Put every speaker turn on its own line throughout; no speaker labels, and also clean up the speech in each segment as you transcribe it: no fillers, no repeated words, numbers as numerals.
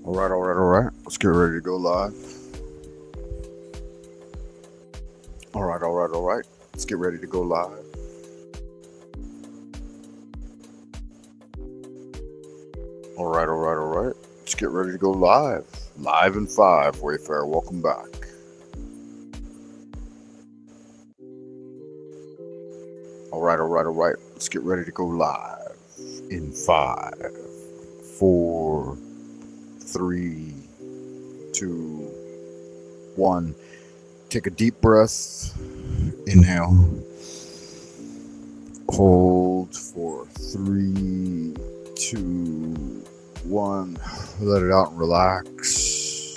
All right. Let's get ready to go live. All right. Let's get ready to go live. All right. Let's get ready to go live. Live in 5, Wayfarer, welcome back. All right. Let's get ready to go live in 5, 4, 3, 2, 1. Take a deep breath. Inhale. Hold for 3, 2, 1. Let it out and relax.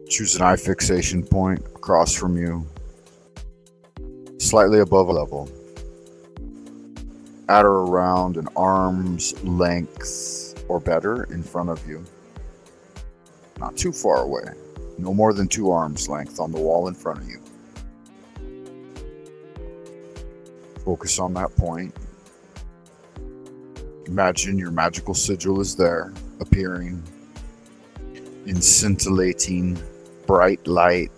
Choose an eye fixation point across from you, slightly above level, at or around an arm's length or better in front of you. Not too far away, no more than 2 arms length on the wall in front of you. Focus on that point. Imagine your magical sigil is there, appearing in scintillating bright light,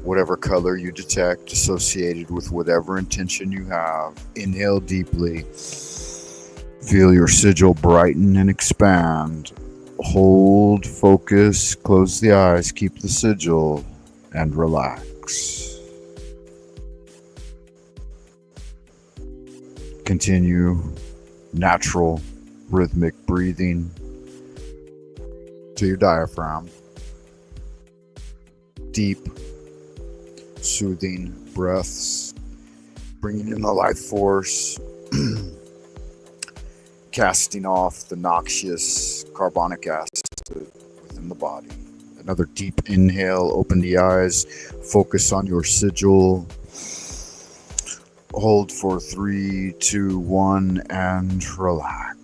whatever color you detect associated with whatever intention you have. Inhale deeply. Feel your sigil brighten and expand. Hold, focus, close the eyes, keep the sigil, and relax. Continue natural rhythmic breathing to your diaphragm. Deep, soothing breaths, bringing in the life force, casting off the noxious carbonic acid within the body. Another deep inhale, open the eyes, focus on your sigil. Hold for 3, 2, 1, and relax.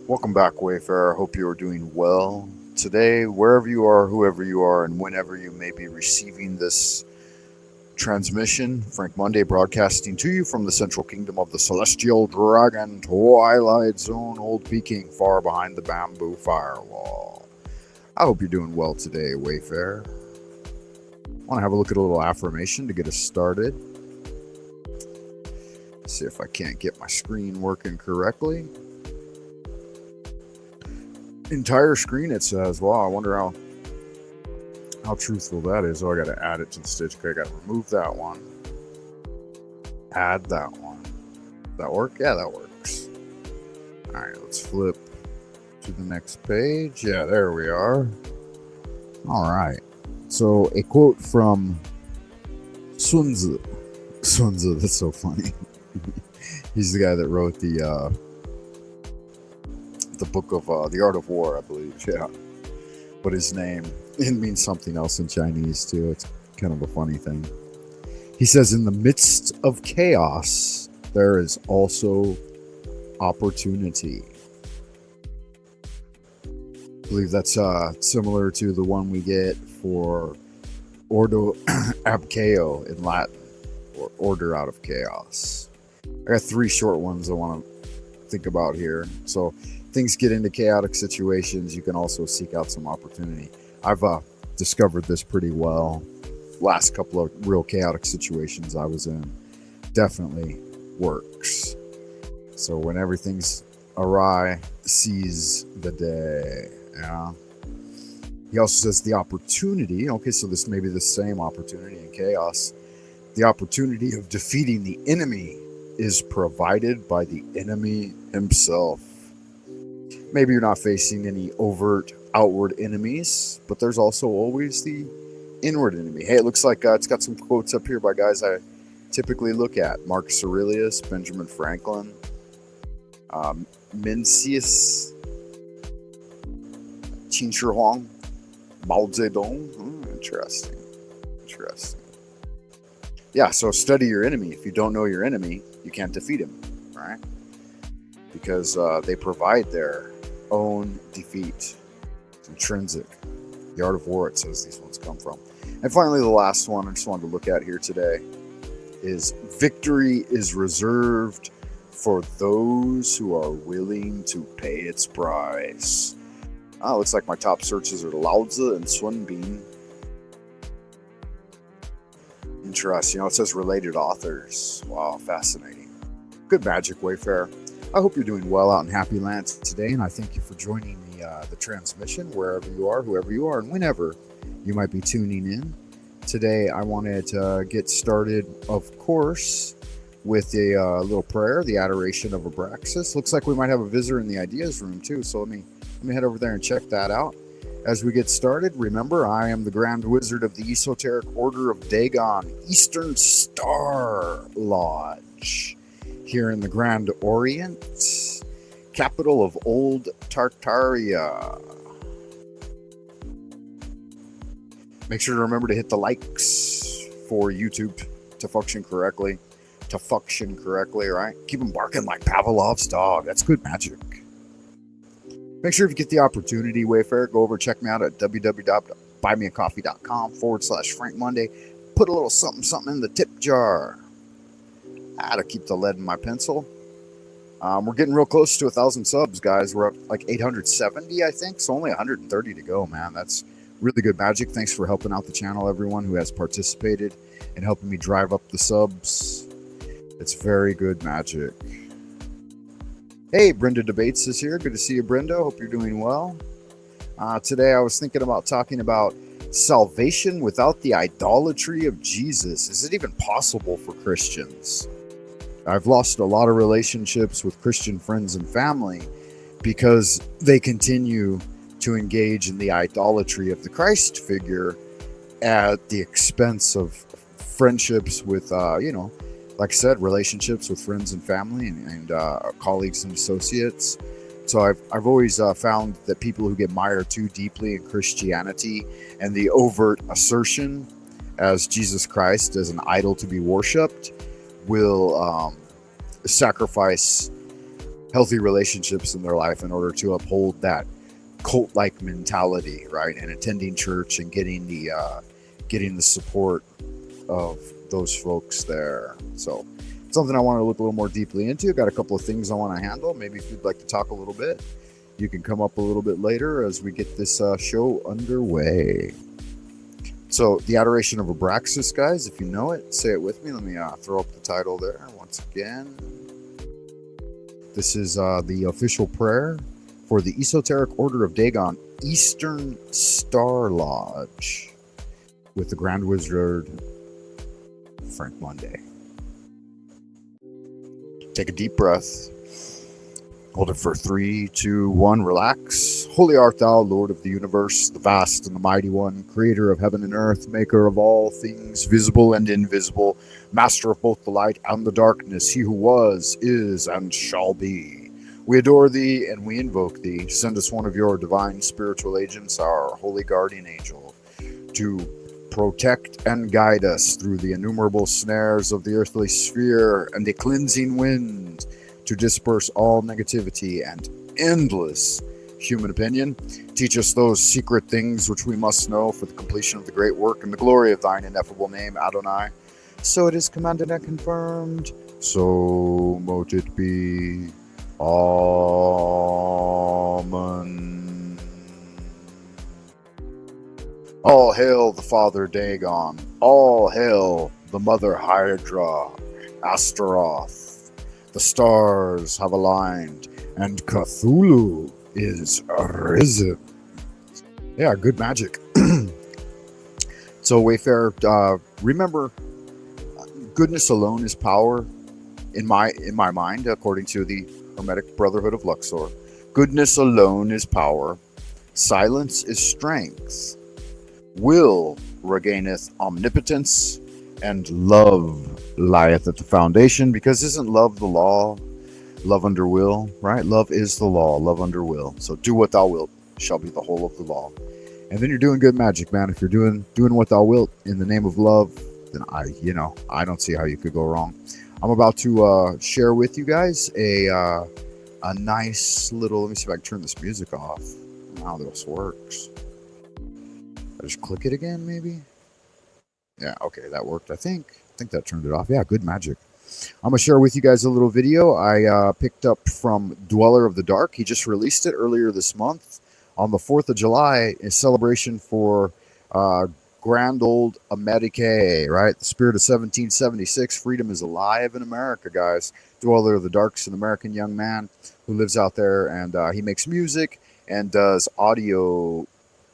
Welcome back, Wayfarer. Hope you are doing well. Today, wherever you are, whoever you are, and whenever you may be receiving this transmission, Frank Monday broadcasting to you from the central kingdom of the Celestial Dragon Twilight Zone, Old Peking, far behind the bamboo firewall. I hope you're doing well today, Wayfarer. I want to have a look at a little affirmation to get us started. See if I can't get my screen working correctly. Entire screen, it says. Wow, I wonder how truthful that is. Oh, I got to add it to the stage. Okay, I got to remove that one. Add that one. Does that work? Yeah, that works. All right, let's flip to the next page. Yeah, there we are. All right. So a quote from Sun Tzu. Sun Tzu, that's so funny. He's the guy that wrote the book of The Art of War, I believe. Yeah. But his name, it means something else in Chinese too. It's kind of a funny thing. He says, in the midst of chaos, there is also opportunity. I believe that's similar to the one we get for Ordo ab Chao in Latin, or order out of chaos. I got 3 short ones I want to think about here. So things get into chaotic situations, you can also seek out some opportunity. I've discovered this pretty well. Last couple of real chaotic situations I was in definitely works. So when everything's awry, seize the day. Yeah. He also says the opportunity. Okay, so this may be the same opportunity in chaos. The opportunity of defeating the enemy is provided by the enemy himself. Maybe you're not facing any overt outward enemies, but there's also always the inward enemy. Hey, it looks like it's got some quotes up here by guys I typically look at. Marcus Aurelius, Benjamin Franklin, Mencius, Qin Shi Huang, Mao Zedong. Interesting. Yeah, so study your enemy. If you don't know your enemy, you can't defeat him, right? Because they provide their own defeat. It's intrinsic. The Art of War, it says these ones come from. And finally, the last one I just wanted to look at here today is victory is reserved for those who are willing to pay its price. Looks like my top searches are Laozi and Sunbeam. Interesting. It says related authors. Wow, fascinating. Good magic, Wayfarer. I hope you're doing well out in Happy Land today, and I thank you for joining the transmission wherever you are, whoever you are, and whenever you might be tuning in. Today, I wanted to get started, of course, with a little prayer, the Adoration of Abraxas. Looks like we might have a visitor in the Ideas Room, too, so let me head over there and check that out. As we get started, remember, I am the Grand Wizard of the Esoteric Order of Dagon, Eastern Star Lodge, here in the Grand Orient, capital of Old Tartaria. Make sure to remember to hit the likes for YouTube to function correctly. Right? Keep them barking like Pavlov's dog. That's good magic. Make sure if you get the opportunity, Wayfarer, go over and check me out at www.buymeacoffee.com/Frank Monday. Put a little something in the tip jar. To keep the lead in my pencil. We're getting real close to 1,000 subs, guys. We're up like 870, I think. So only 130 to go, man. That's really good magic. Thanks for helping out the channel, everyone who has participated and helping me drive up the subs. It's very good magic. Hey, Brenda Debates is here. Good to see you, Brenda. Hope you're doing well. Today I was thinking about talking about salvation without the idolatry of Jesus. Is it even possible for Christians? I've lost a lot of relationships with Christian friends and family because they continue to engage in the idolatry of the Christ figure at the expense of friendships with, like I said, relationships with friends and family and colleagues and associates. So I've always found that people who get mired too deeply in Christianity and the overt assertion as Jesus Christ as an idol to be worshipped will sacrifice healthy relationships in their life in order to uphold that cult-like mentality, right? And attending church and getting the support of those folks there. So something I want to look a little more deeply into. Got a couple of things I want to handle. Maybe if you'd like to talk a little bit, you can come up a little bit later as we get this show underway. So the Adoration of Abraxas, guys, if you know it, say it with me. Let me throw up the title there once again. This is the official prayer for the Esoteric Order of Dagon, Eastern Star Lodge, with the Grand Wizard, Frank Monday. Take a deep breath. Hold it for 3, 2, 1. Relax. Holy art thou, Lord of the universe, the vast and the mighty one, creator of heaven and earth, maker of all things visible and invisible, master of both the light and the darkness, he who was, is, and shall be. We adore thee and we invoke thee. Send us one of your divine spiritual agents, our holy guardian angel, to protect and guide us through the innumerable snares of the earthly sphere and the cleansing wind, to disperse all negativity and endless human opinion. Teach us those secret things which we must know for the completion of the great work and the glory of thine ineffable name, Adonai. So it is commanded and confirmed. So mote it be. Amen. All hail the Father Dagon. All hail the Mother Hydra, Astaroth. The stars have aligned, and Cthulhu is arisen. Yeah, good magic. So, Wayfarer, remember, goodness alone is power. In my mind, according to the Hermetic Brotherhood of Luxor, goodness alone is power. Silence is strength. Will regaineth omnipotence, and love lieth at the foundation, because isn't love the law? Love under will, right? Love is the law, love under will. So do what thou wilt shall be the whole of the law. And then you're doing good magic, man. If you're doing what thou wilt in the name of love, then I don't see how you could go wrong. I'm about to share with you guys a nice little, let me see if I can turn this music off. I don't know how this works. I just click it again, maybe? Yeah, okay, that worked. I think that turned it off. Yeah, good magic. I'm gonna share with you guys a little video I picked up from Dweller of the Dark. He just released it earlier this month on the 4th of July, a celebration for Grand Old America, right? The spirit of 1776. Freedom is alive in America, guys. Dweller of the Dark's an American young man who lives out there, and he makes music and does audio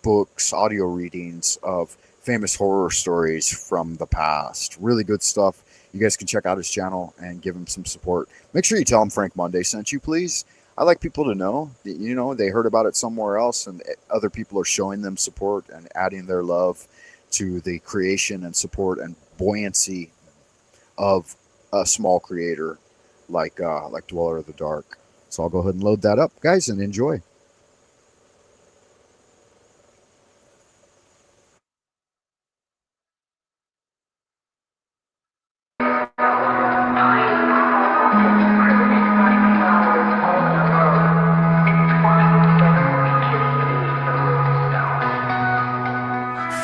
books, audio readings of famous horror stories from the past. Really good stuff. You guys can check out his channel and give him some support. Make sure you tell him Frank Monday sent you, please. I like people to know, you know, they heard about it somewhere else and other people are showing them support and adding their love to the creation and support and buoyancy of a small creator like Dweller of the Dark. So I'll go ahead and load that up, guys, and enjoy.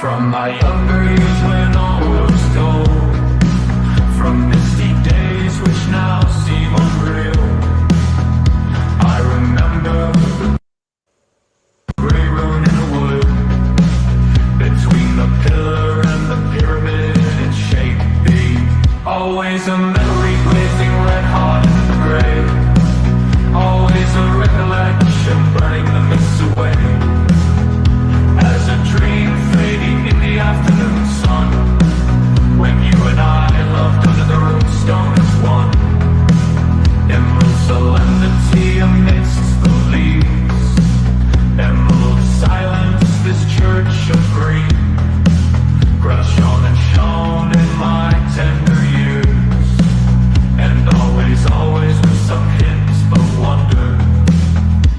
From my younger years when all was told, from misty days which now seem unreal, I remember the grey room in the wood, between the pillar and the pyramid in shape B. Always a memory blazing red hot in the grey, always a recollection burning the mists away, as a dream fading in the afternoon sun, when you and I loved under the runestone as one. Emerald solemnity amidst the leaves, emerald silence, this church of green, grass shone and shone in my tender years, and always, always with some hints of wonder,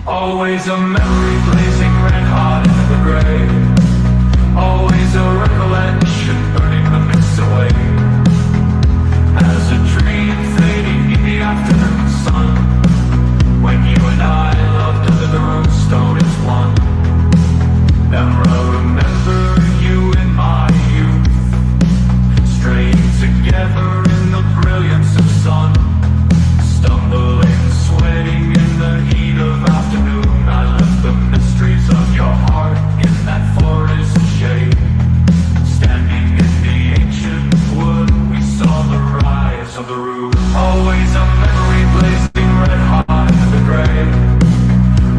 always a memory blazing red hot into the grave, always a recollection burning the mists away, as a dream fading in the afternoon sun, when you and I loved under the runestone as one. Emerald, remember you in my youth, straying together in the brilliance of sun, stumbling, sweating in the heat of afternoon. I left the mysteries of your heart in that forest shade. Standing in the ancient wood, we saw the rise of the roof. Always a memory blazing red hot in the grave,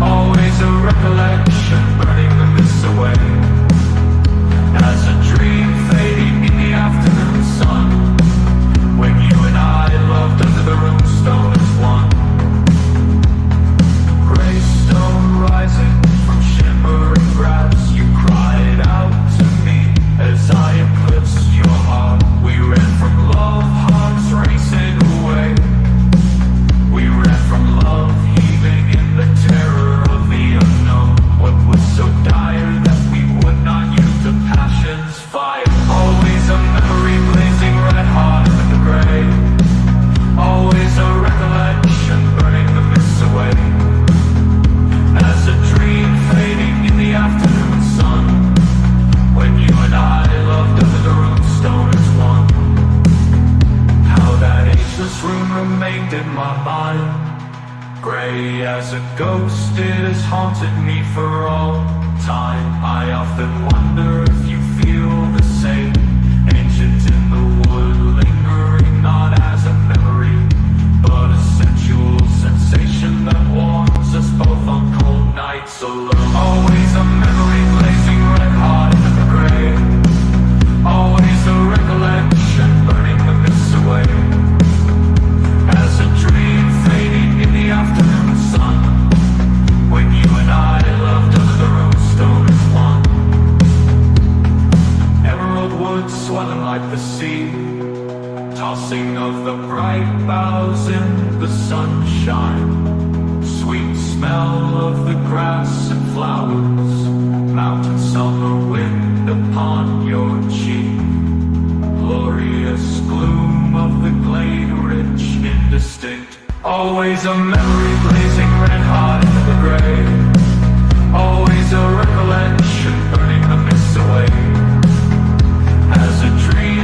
always a recollection burning the mists away, as a dream fading in the afternoon sun, when you and I loved under the runestone as one. Gray stone rising from shimmering grass, you cried out to me as I eclipsed your heart. We ran from love, hearts racing away. We ran from love, heaving in the terror of the unknown. What was so dire that we would not use the passion's fire? Always a memory blazing red hot in the grave, always a recollection burning the mists away, as a dream fading in the afternoon sun, when you and I loved under the runestone as one. How that ageless room remained in my mind, gray as a ghost, it has haunted me for all time. I often wonder if you feel the same, ancient in the wood, lingering not as a memory, but a sensual sensation that warms us both on cold nights alone. Always a memory blazing red hot in the grave, always a recollection burning the mists away, as a dream fading in the afternoon sun, when you and I loved under the runestone as one. Emerald wood swelling like the sea, tossing of the bright boughs in the sunshine, sweet smell of the grass and flowers, mountain summer wind upon your cheek, glorious gloom of the glade rich indistinct. Always a memory blazing red hot in the grave, always a recollection burning the mists away, as a dream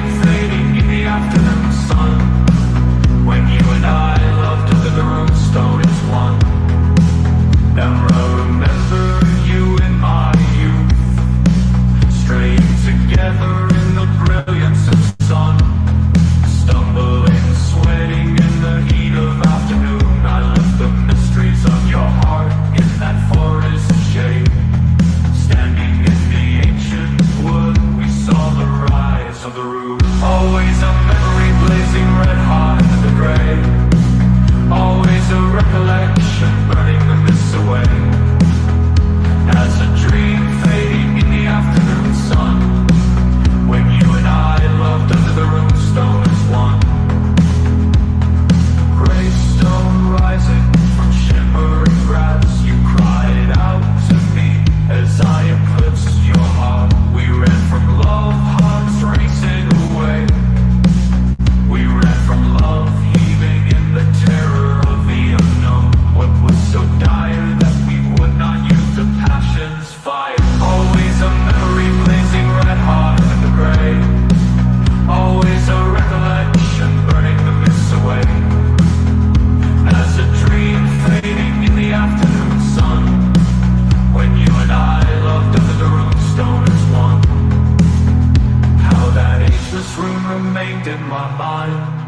room remained in my mind.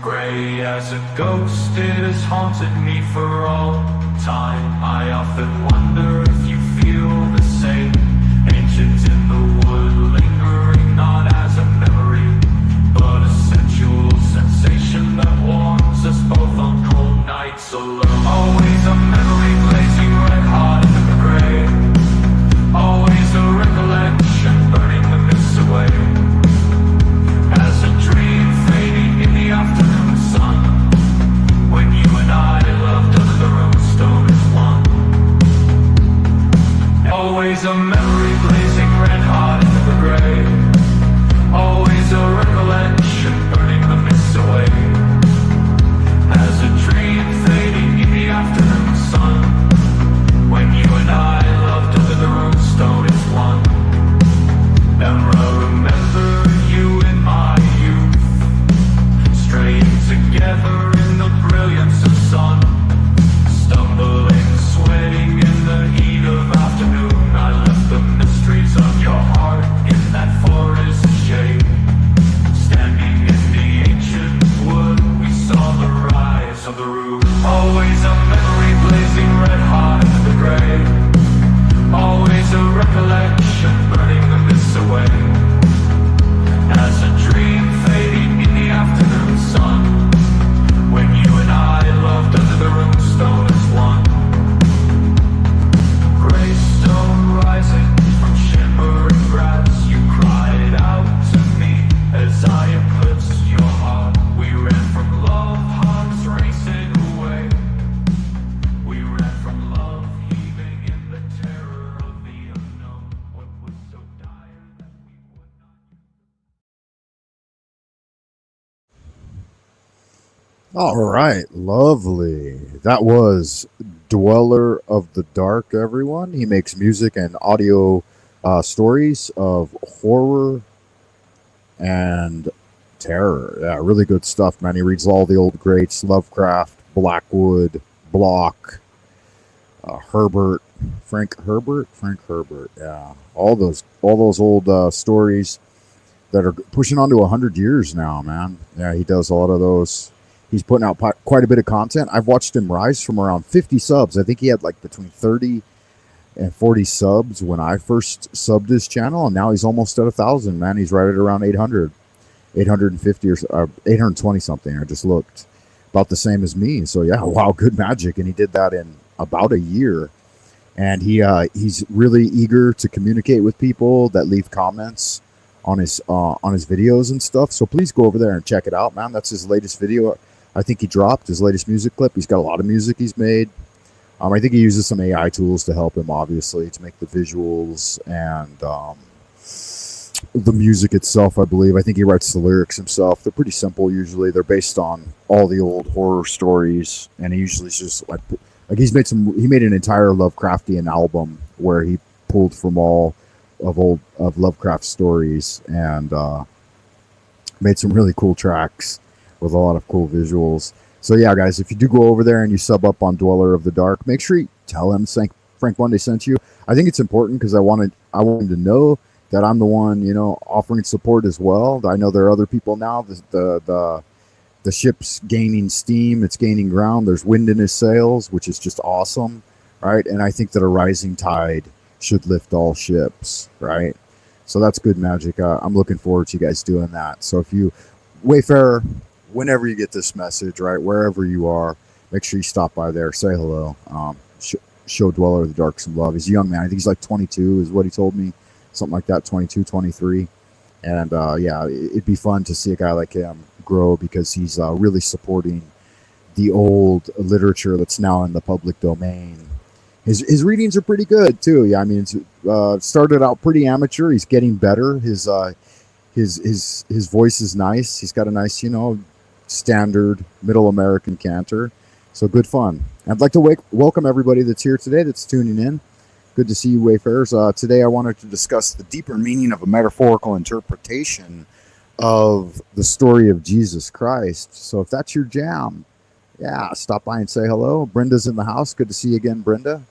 Grey as a ghost, it has haunted me for all time. I often wonder if you feel the same. Ancient in the wood, lingering not as a memory, but a sensual sensation that warms us both on cold nights alone. Always a memory blazing red hot in the grey. Always a recollection burning the mists away. As a dream fading in the afternoon sun, when you and I loved under the runestone as one. Always a memory blazing red hot into the grey. Always a recollection burning the mists away. As a dream fading in the afternoon sun, when you and I loved under the runestone as one. And I remember you in my youth, straying together in the brilliance of sun, stumbling, sweating in the heat of afternoon. I left the mysteries of your heart in that forest shade. Standing in the ancient wood, we saw the rise of the roof. Always a memory blazing red hot in the grey. Always a recollection burning the mists away. As a dream fading in the afternoon sun, when you and I loved under the runestone as one. Grey stone rising from shimmering grass, you cried out to me as I eclipsed your heart. We ran from love, hearts racing away. We ran from love, heaving in the terror of the unknown. What was so dire that we would not.
All right, lovely. That was Dweller of the Dark, everyone. He makes music and audio stories of horror and terror. Yeah, really good stuff, man. He reads all the old greats: Lovecraft, Blackwood, Block, Frank Herbert. Yeah, all those old stories that are pushing on to 100 years now, man. Yeah, he does a lot of those. He's putting out quite a bit of content. I've watched him rise from around 50 subs. I think he had like between 30 and 40 subs when I first subbed his channel, and now he's almost at 1,000, man. He's right at around 850 or 820 something. I just looked. About the same as me. So yeah, wow, good magic. And he did that in about a year. And he's really eager to communicate with people that leave comments on his videos and stuff. So please go over there and check it out, man. That's his latest video. I think he dropped his latest music clip. He's got a lot of music he's made. I think he uses some AI tools to help him, obviously, to make the visuals and the music itself, I believe. I think he writes the lyrics himself. They're pretty simple usually. They're based on all the old horror stories, and he usually just like he made an entire Lovecraftian album where he pulled from all of Lovecraft stories and made some really cool tracks with a lot of cool visuals. So yeah, guys, if you do go over there and you sub up on Dweller of the Dark, make sure you tell him Frank Monday sent you. I think it's important because I want him to know that I'm the one, offering support as well. I know there are other people now. The ship's gaining steam. It's gaining ground. There's wind in his sails, which is just awesome, right? And I think that a rising tide should lift all ships, right? So that's good magic. I'm looking forward to you guys doing that. So if you, Wayfarer, whenever you get this message, right, wherever you are, make sure you stop by there, say hello, show Dweller of the Dark some love. He's a young man. I think he's like 22 is what he told me, something like that, 22, 23. And yeah, it'd be fun to see a guy like him grow because he's really supporting the old literature that's now in the public domain. His readings are pretty good too. Yeah, I mean, it's started out pretty amateur. He's getting better. His voice is nice. He's got a nice, standard middle American canter. So good fun. I'd like to welcome everybody that's here today, that's tuning in. Good to see you, Wayfarers. Today I wanted to discuss the deeper meaning of a metaphorical interpretation of the story of Jesus Christ. So if that's your jam, yeah, stop by and say hello. Brenda's in the house. Good to see you again, Brenda.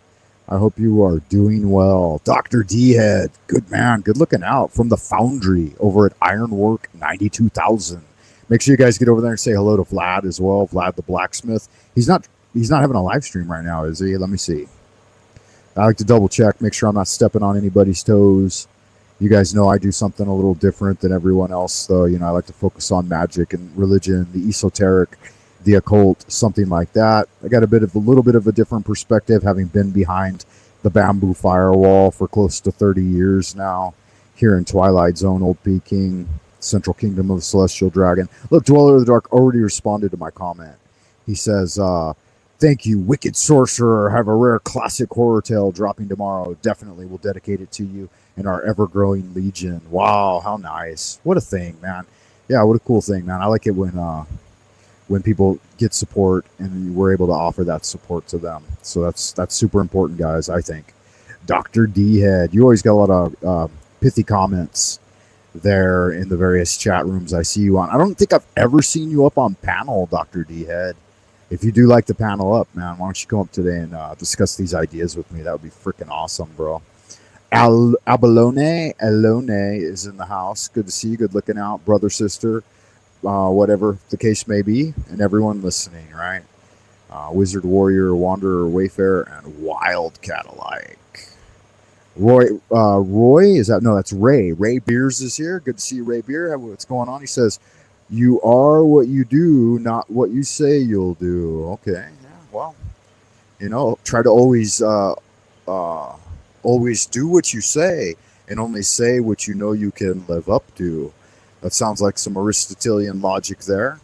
I hope you are doing well. Dr. D-Head, good man, good looking out from the Foundry over at Ironwork 92,000. Make sure you guys get over there and say hello to Vlad as well, Vlad the Blacksmith. He's not having a live stream right now, is he? Let me see. I like to double check, make sure I'm not stepping on anybody's toes. You guys know I do something a little different than everyone else, though. You know, I like to focus on magic and religion, the esoteric, the occult, something like that. I got a little bit of a different perspective, having been behind the bamboo firewall for close to 30 years now, here in Twilight Zone, Old Peking, Central Kingdom of the Celestial Dragon. Look, Dweller of the Dark already responded to my comment. He says, thank you, Wicked Sorcerer. Have a rare classic horror tale dropping tomorrow. Definitely will dedicate it to you and our ever-growing legion. Wow, how nice. What a thing, man. Yeah, what a cool thing, man. I like it when people get support and we're able to offer that support to them. So that's super important, guys, I think. Dr. D-Head, you always got a lot of pithy comments there in the various chat rooms I see you on. I don't think I've ever seen you up on panel, Dr. D-Head. If you do like to panel up, man, why don't you come up today and discuss these ideas with me? That would be freaking awesome, bro. Alone is in the house. Good to see you. Good looking out, brother, sister, whatever the case may be, and everyone listening, right? Wizard, Warrior, Wanderer, Wayfarer, and Wildcat alike. Roy, is that? No, that's Ray. Ray Beers is here. Good to see you, Ray Beer. What's going on? He says, you are what you do, not what you say you'll do. Okay, yeah, well, you know, try to always do what you say and only say what you know you can live up to. That sounds like some Aristotelian logic there.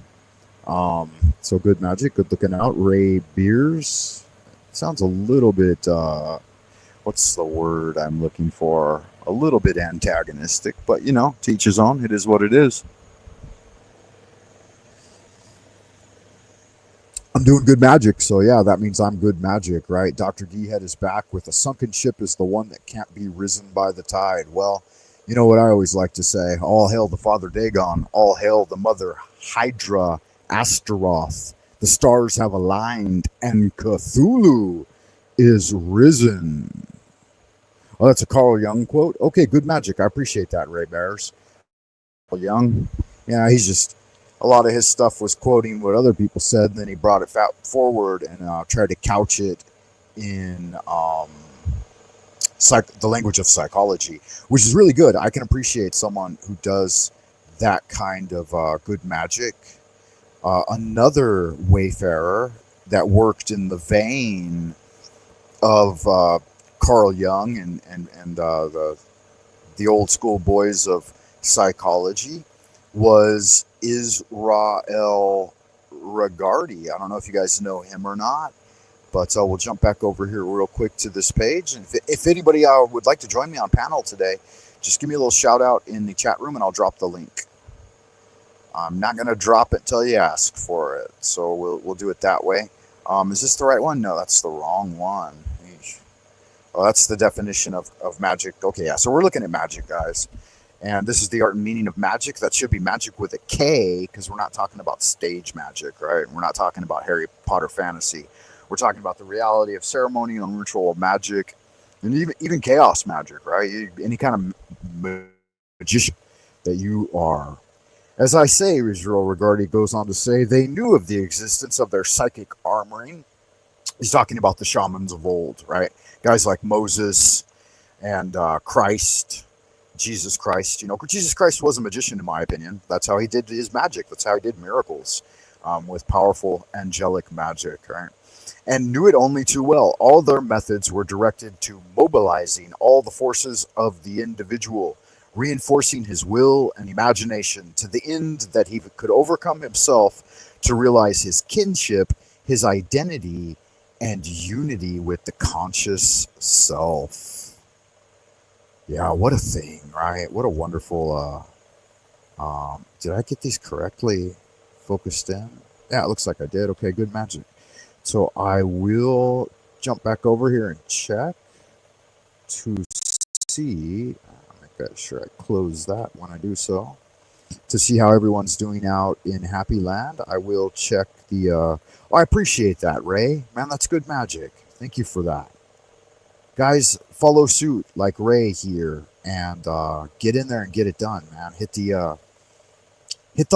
So good magic, good looking out. Ray Beers. Sounds a little bit, what's the word I'm looking for? A little bit antagonistic, but you know, to each his own. It is what it is. I'm doing good magic, so yeah, that means I'm good magic, right? Dr. D-Head is back with a sunken ship is the one that can't be risen by the tide. Well, you know what I always like to say, all hail the Father Dagon, all hail the Mother Hydra, Astaroth. The stars have aligned, and Cthulhu is risen. Oh, that's a Carl Jung quote? Okay, good magic. I appreciate that, Ray Bears. Carl Jung, yeah, he's just... A lot of his stuff was quoting what other people said, and then he brought it forward and tried to couch it in the language of psychology, which is really good. I can appreciate someone who does that kind of good magic. Another Wayfarer that worked in the vein of Carl Jung and the old school boys of psychology was Israel Regardi. I don't know if you guys know him or not, but we'll jump back over here real quick to this page. And if anybody would like to join me on panel today, just give me a little shout out in the chat room and I'll drop the link. I'm not going to drop it till you ask for it, so we'll do it that way. Is this the right one? No, that's the wrong one. Eesh. Oh, that's the definition of magic. Okay, yeah, so we're looking at magic, guys. And this is the art and meaning of magic. That should be magic with a K, because we're not talking about stage magic, right? We're not talking about Harry Potter fantasy. We're talking about the reality of ceremonial and ritual magic, and even chaos magic, right? Any kind of magician that you are. As I say, Israel Regardi goes on to say, they knew of the existence of their psychic armoring. He's talking about the shamans of old, right? Guys like Moses and Christ, Jesus Christ. You know, Jesus Christ was a magician, in my opinion. That's how he did his magic. That's how he did miracles with powerful angelic magic, right? And knew it only too well. All their methods were directed to mobilizing all the forces of the individual, reinforcing his will and imagination to the end that he could overcome himself to realize his kinship, his identity, and unity with the conscious self. Yeah, what a thing, right? What a wonderful, did I get these correctly focused in? Yeah, it looks like I did. Okay, good magic. So I will jump back over here and check to see, make sure I close that when I do so, to see how everyone's doing out in Happy Land. I will check the, I appreciate that, Ray. Man, that's good magic. Thank you for that. Guys, follow suit like Ray here and get in there and get it done, man. Hit the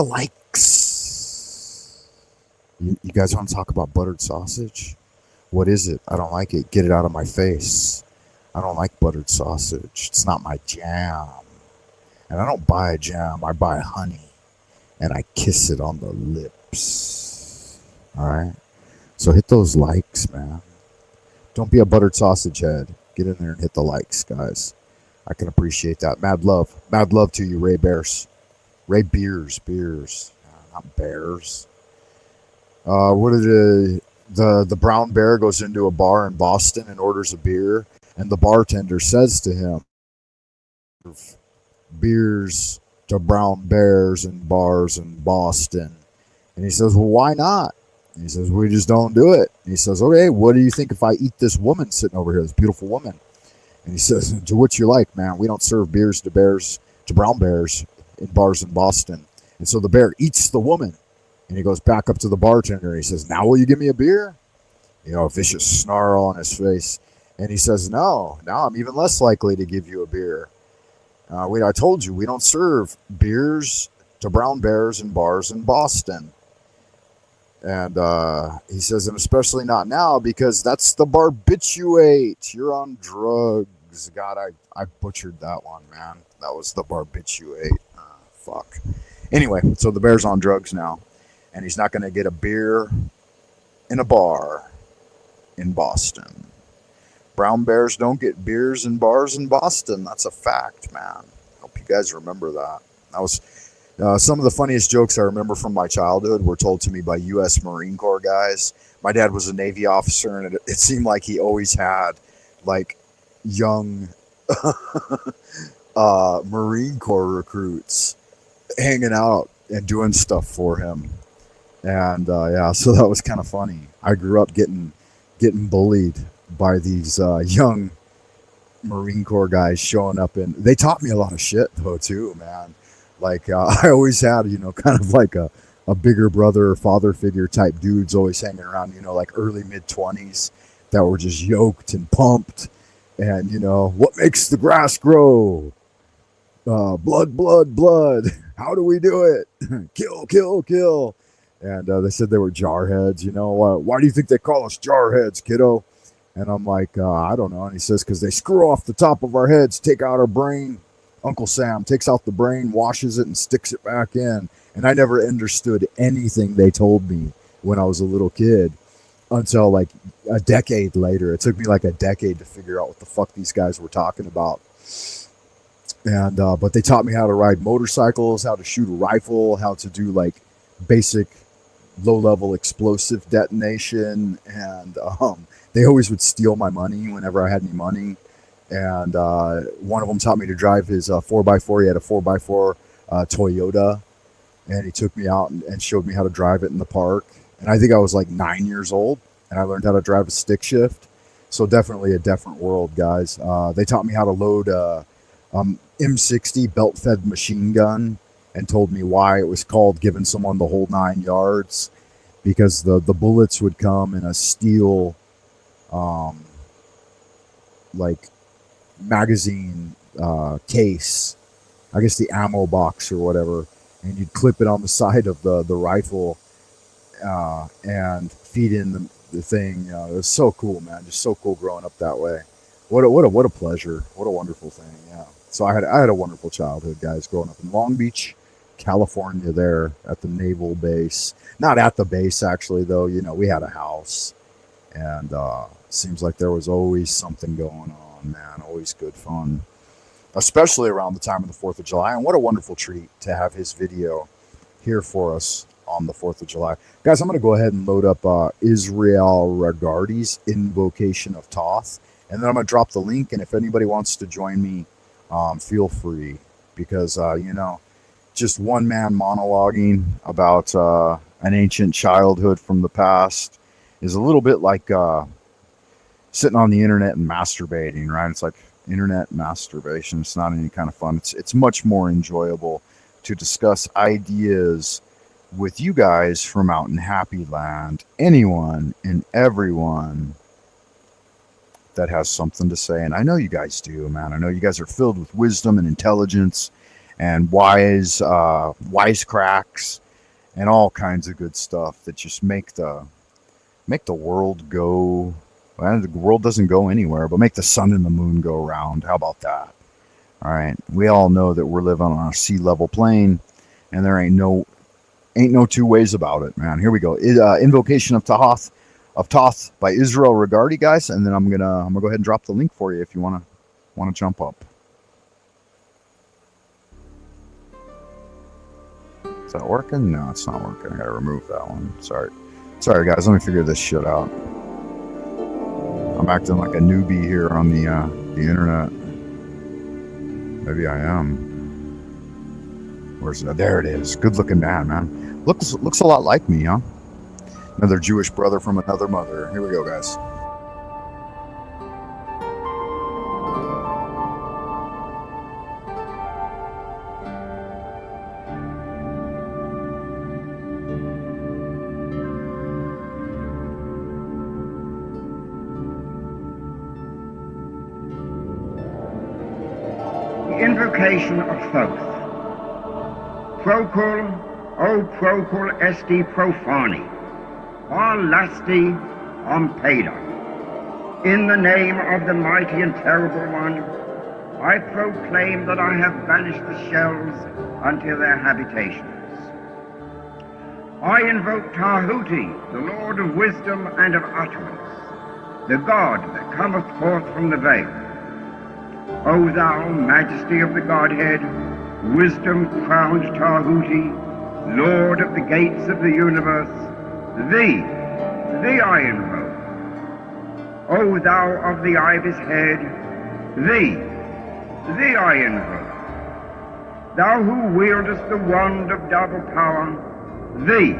likes. You guys want to talk about buttered sausage? What is it? I don't like it. Get it out of my face. I don't like buttered sausage. It's not my jam. And I don't buy jam. I buy honey. And I kiss it on the lips. All right? So hit those likes, man. Don't be a buttered sausage head. Get in there and hit the likes, guys. I can appreciate that. Mad love. Mad love to you, Ray Bears. Ray Beers. Not bears. What did the brown bear goes into a bar in Boston and orders a beer, and the bartender says to him, beers to brown bears in bars in Boston. And he says, well, why not? And he says, we just don't do it. And he says, okay, what do you think if I eat this woman sitting over here, this beautiful woman? And he says, to what you like, man. We don't serve beers to brown bears in bars in Boston. And so the bear eats the woman. And he goes back up to the bartender. He says, now will you give me a beer? You know, a vicious snarl on his face. And he says, no, now I'm even less likely to give you a beer. I told you, we don't serve beers to brown bears in bars in Boston. And he says, and especially not now, because that's the barbiturate. You're on drugs. God, I butchered that one, man. That was the barbiturate. Fuck. Anyway, so the bear's on drugs now. And he's not going to get a beer in a bar in Boston. Brown bears don't get beers in bars in Boston. That's a fact, man. Hope you guys remember that. That was some of the funniest jokes I remember from my childhood were told to me by U.S. Marine Corps guys. My dad was a Navy officer, and it seemed like he always had, like, young Marine Corps recruits hanging out and doing stuff for him. And yeah, so that was kind of funny. I grew up getting bullied by these young Marine Corps guys showing up, and they taught me a lot of shit though too, man. Like I always had, you know, kind of like a bigger brother or father figure type dudes always hanging around, you know, like early mid-20s that were just yoked and pumped, and you know, what makes the grass grow? Blood. How do we do it? Kill. And they said they were jarheads, you know. Why do you think they call us jarheads, kiddo? And I'm like, I don't know. And he says, because they screw off the top of our heads, take out our brain. Uncle Sam takes out the brain, washes it, and sticks it back in. And I never understood anything they told me when I was a little kid until like a decade later. It took me like a decade to figure out what the fuck these guys were talking about. And but they taught me how to ride motorcycles, how to shoot a rifle, how to do like basic low-level explosive detonation, and they always would steal my money whenever I had any money. And one of them taught me to drive his 4x4. He had a 4x4 Toyota, and he took me out and showed me how to drive it in the park. And I think I was like 9 years old, and I learned how to drive a stick shift. So definitely a different world, guys. They taught me how to load M60 belt-fed machine gun, and told me why it was called giving someone the whole 9 yards, because the bullets would come in a steel like magazine case, I guess the ammo box or whatever, and you'd clip it on the side of the rifle and feed in the thing. It was so cool, man. Just so cool growing up that way. What a pleasure. What a wonderful thing. Yeah. So I had a wonderful childhood, guys, growing up in Long Beach, California, there at the naval base. Not at the base, actually, though. You know, we had a house, and seems like there was always something going on, man. Always good fun, especially around the time of the 4th of July. And what a wonderful treat to have his video here for us on the 4th of July. Guys, I'm going to go ahead and load up Israel Regardi's Invocation of Thoth, and then I'm going to drop the link, and if anybody wants to join me, feel free, because, you know, just one man monologuing about an ancient childhood from the past is a little bit like sitting on the internet and masturbating, right? It's like internet masturbation. It's not any kind of fun. It's much more enjoyable to discuss ideas with you guys from out in Happy Land. Anyone and everyone that has something to say. And I know you guys do, man. I know you guys are filled with wisdom and intelligence and wisecracks and all kinds of good stuff that just make the world go. Well, the world doesn't go anywhere, but make the sun and the moon go round. How about that? All right. We all know that we're living on a sea level plane, and there ain't no two ways about it, man. Here we go. Invocation of Thoth by Israel Regardi, guys, and then I'm gonna go ahead and drop the link for you if you wanna jump up. Is that working? No, it's not working. I gotta remove that one. Sorry guys. Let me figure this shit out. I'm acting like a newbie here on the internet. Maybe I am. Where's that? There it is. Good looking man. Looks a lot like me, huh? Another Jewish brother from another mother. Here we go, guys.
The invocation of Thoth. Procul, O procul esti profani, lasti ompeda. In the name of the mighty and terrible one, I proclaim that I have banished the shells unto their habitations. I invoke Tahuti, the Lord of wisdom and of utterance, the God that cometh forth from the veil. O thou majesty of the Godhead, wisdom-crowned Tahuti, Lord of the gates of the universe, thee I invoke. O thou of the ibis head, thee I invoke. Thou who wieldest the wand of double power, thee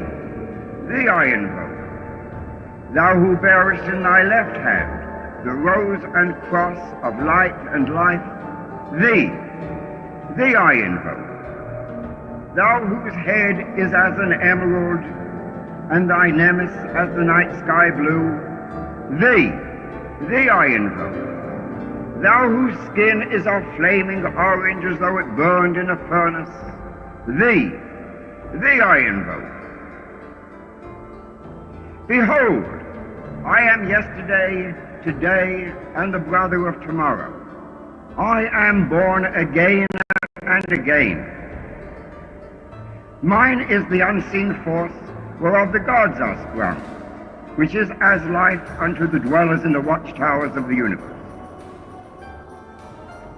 I invoke. Thou who bearest in thy left hand the rose and cross of light and life, thee I invoke. Thou whose head is as an emerald, and thy nemes as the night sky blue, thee I invoke. Thou whose skin is of flaming orange as though it burned in a furnace, thee I invoke. Behold, I am yesterday, today, and the brother of tomorrow. I am born again and again. Mine is the unseen force whereof the gods are sprung, which is as life unto the dwellers in the watchtowers of the universe.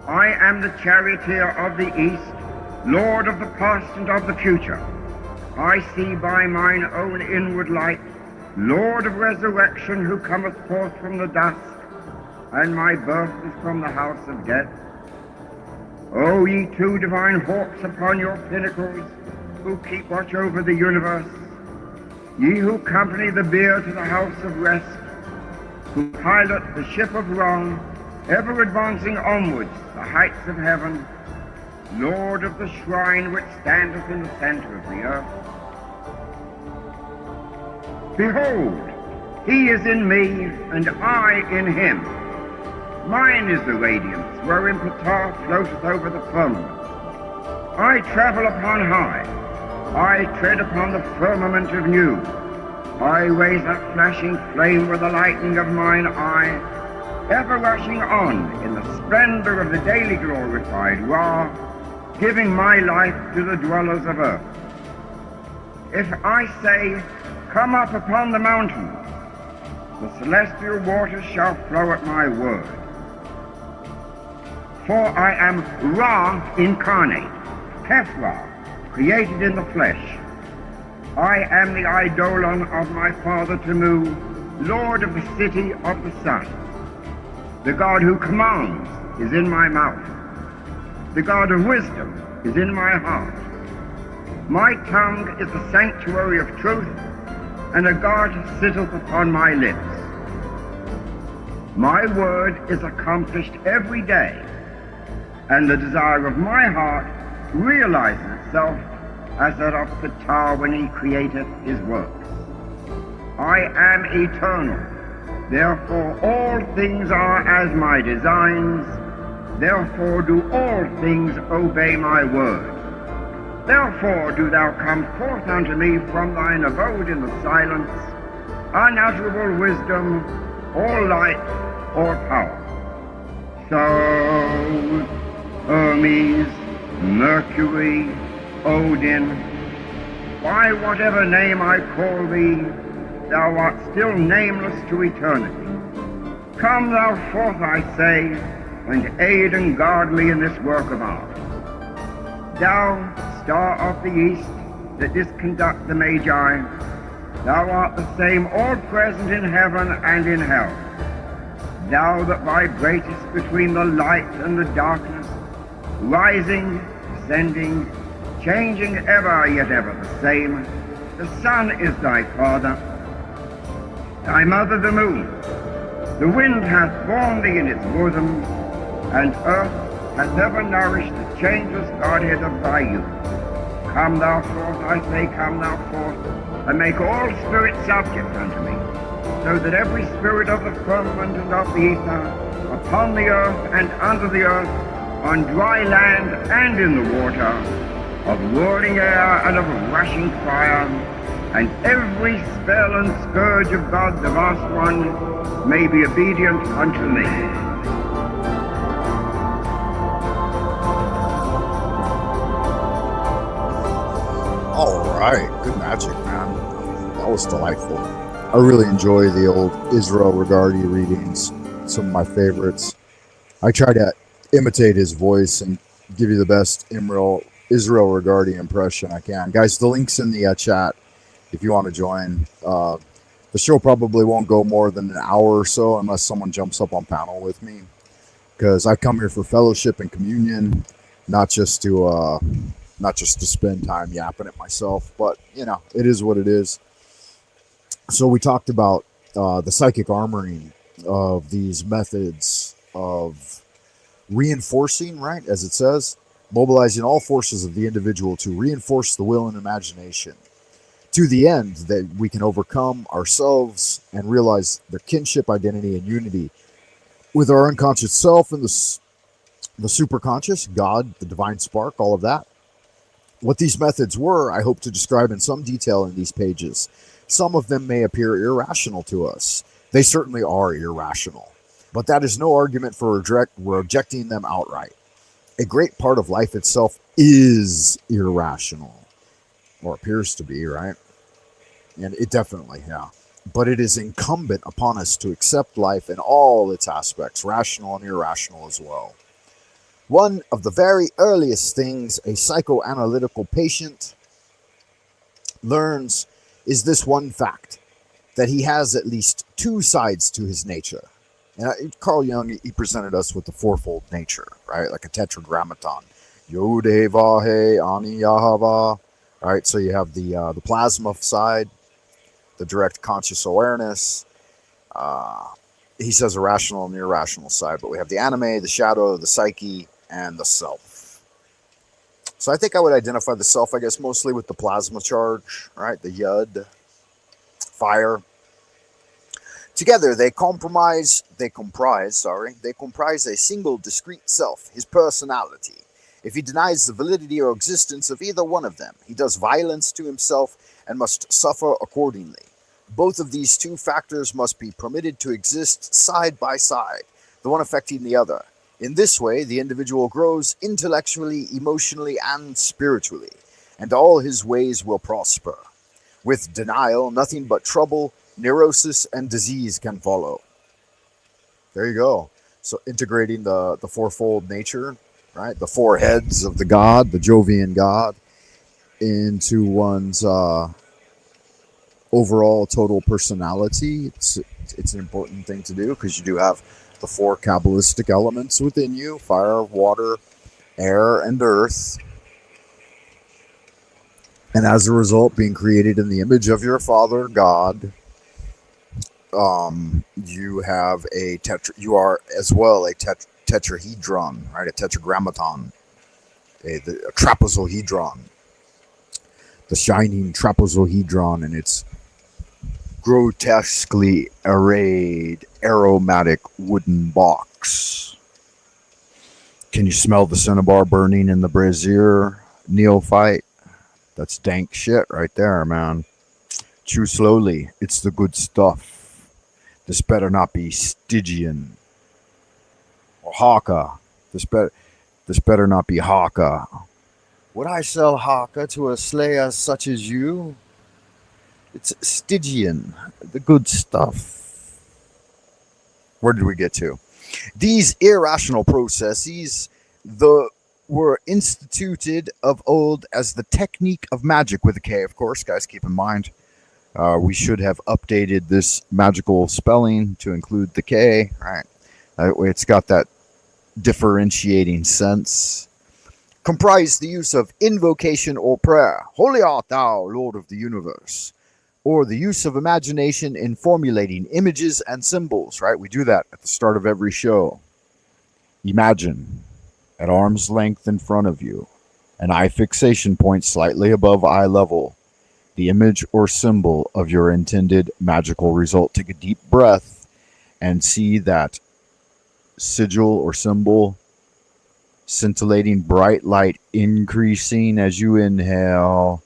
I am the charioteer of the east, lord of the past and of the future. I see by mine own inward light, Lord of resurrection, who cometh forth from the dust, and my birth is from the house of death. O ye two divine hawks upon your pinnacles, who keep watch over the universe, ye who accompany the bier to the house of rest, who pilot the ship of wrong, ever advancing onwards the heights of heaven, Lord of the shrine which standeth in the center of the earth. Behold, he is in me, and I in him. Mine is the radiance wherein Ptah floateth over the firmament. I travel upon high. I tread upon the firmament of new. I raise that flashing flame with the lightning of mine eye, ever rushing on in the splendor of the daily glorified Ra, giving my life to the dwellers of earth. If I say, come up upon the mountains, the celestial waters shall flow at my word. For I am Ra incarnate, Heph-Ra, created in the flesh. I am the eidolon of my father Tamu, Lord of the city of the sun. The God who commands is in my mouth. The God of wisdom is in my heart. My tongue is the sanctuary of truth, and a God sitteth upon my lips. My word is accomplished every day, and the desire of my heart realizes itself as that of Ptah when he createth his works. I am eternal, Therefore all things are as my designs. Therefore do all things obey my word. Therefore do thou come forth unto me from thine abode in the silence, unutterable wisdom, all light, all power. So, Hermes, Mercury, Odin, by whatever name I call thee, thou art still nameless to eternity. Come thou forth, I say, and aid and guard me in this work of art. Thou, star of the east, that didst conduct the Magi, thou art the same all present in heaven and in hell. Thou that vibratest between the light and the darkness, rising, descending, changing ever, yet ever the same. The sun is thy father, thy mother the moon. The wind hath borne thee in its bosom, and earth hath ever nourished the changeless Godhead of thy youth. Come thou forth, I say, come thou forth, and make all spirits subject unto me, so that every spirit of the firmament and of the ether, upon the earth and under the earth, on dry land and in the water, of whirling air and of rushing fire, and every spell and scourge of God the vast one may be obedient unto me.
All right, good magic, man. That was delightful. I really enjoy the old Israel Regardi readings. Some of my favorites. I try to imitate his voice and give you the best Israel Regardi impression I can. Guys, the link's in the chat if you want to join. The show probably won't go more than an hour or so unless someone jumps up on panel with me, because I come here for fellowship and communion, not just to spend time yapping at myself. But you know, it is what it is. So we talked about the psychic armoring of these methods of reinforcing, right, as it says, mobilizing all forces of the individual to reinforce the will and imagination, to the end that we can overcome ourselves and realize their kinship, identity, and unity with our unconscious self and the superconscious, God, the divine spark, all of that. What these methods were, I hope to describe in some detail in these pages. Some of them may appear irrational to us. They certainly are irrational, but that is no argument for rejecting them outright. A great part of life itself is irrational, or appears to be, right? And it definitely, yeah. But it is incumbent upon us to accept life in all its aspects, rational and irrational as well. One of the very earliest things a psychoanalytical patient learns is this one fact, that he has at least two sides to his nature. And Carl Jung, he presented us with the fourfold nature, right? Like a tetragrammaton. Yod, He, Vav, He, Ani, Yahava. All right, so you have the plasma side, the direct conscious awareness. He says a rational and irrational side, but we have the anime, the shadow, the psyche, and the self. So I think I would identify the self, I guess, mostly with the plasma charge, right? The Yud, fire. Together, they comprise a single discrete self, his personality. If he denies the validity or existence of either one of them, he does violence to himself and must suffer accordingly. Both of these two factors must be permitted to exist side by side, the one affecting the other. In this way, the individual grows intellectually, emotionally, and spiritually, and all his ways will prosper. With denial, nothing but trouble, neurosis, and disease can follow. There you go. So integrating the fourfold nature, right? The four heads of the god, the Jovian god, into one's overall total personality. It's an important thing to do, because you do have the four Kabbalistic elements within you: fire, water, air, and earth. And as a result, being created in the image of your Father God, you have you are as well a tetrahedron, right? A tetragrammaton, a trapezohedron, the shining trapezohedron in its grotesquely arrayed aromatic wooden box. Can you smell the cinnabar burning in the brazier, neophyte? That's dank shit right there, man. Chew slowly. It's the good stuff. This better not be Stygian or Haka. This better not be Haka. Would I sell Haka to a slayer such as you? It's Stygian, the good stuff. Where did we get to? These irrational processes were instituted of old as the technique of magic with a K, of course. Guys, keep in mind, we should have updated this magical spelling to include the K. Right? That way it's got that differentiating sense. Comprise the use of invocation or prayer. Holy art thou, Lord of the universe. Or the use of imagination in formulating images and symbols, right? We do that at the start of every show. Imagine, at arm's length in front of you, an eye fixation point slightly above eye level, the image or symbol of your intended magical result. Take a deep breath and see that sigil or symbol, scintillating bright light increasing as you inhale.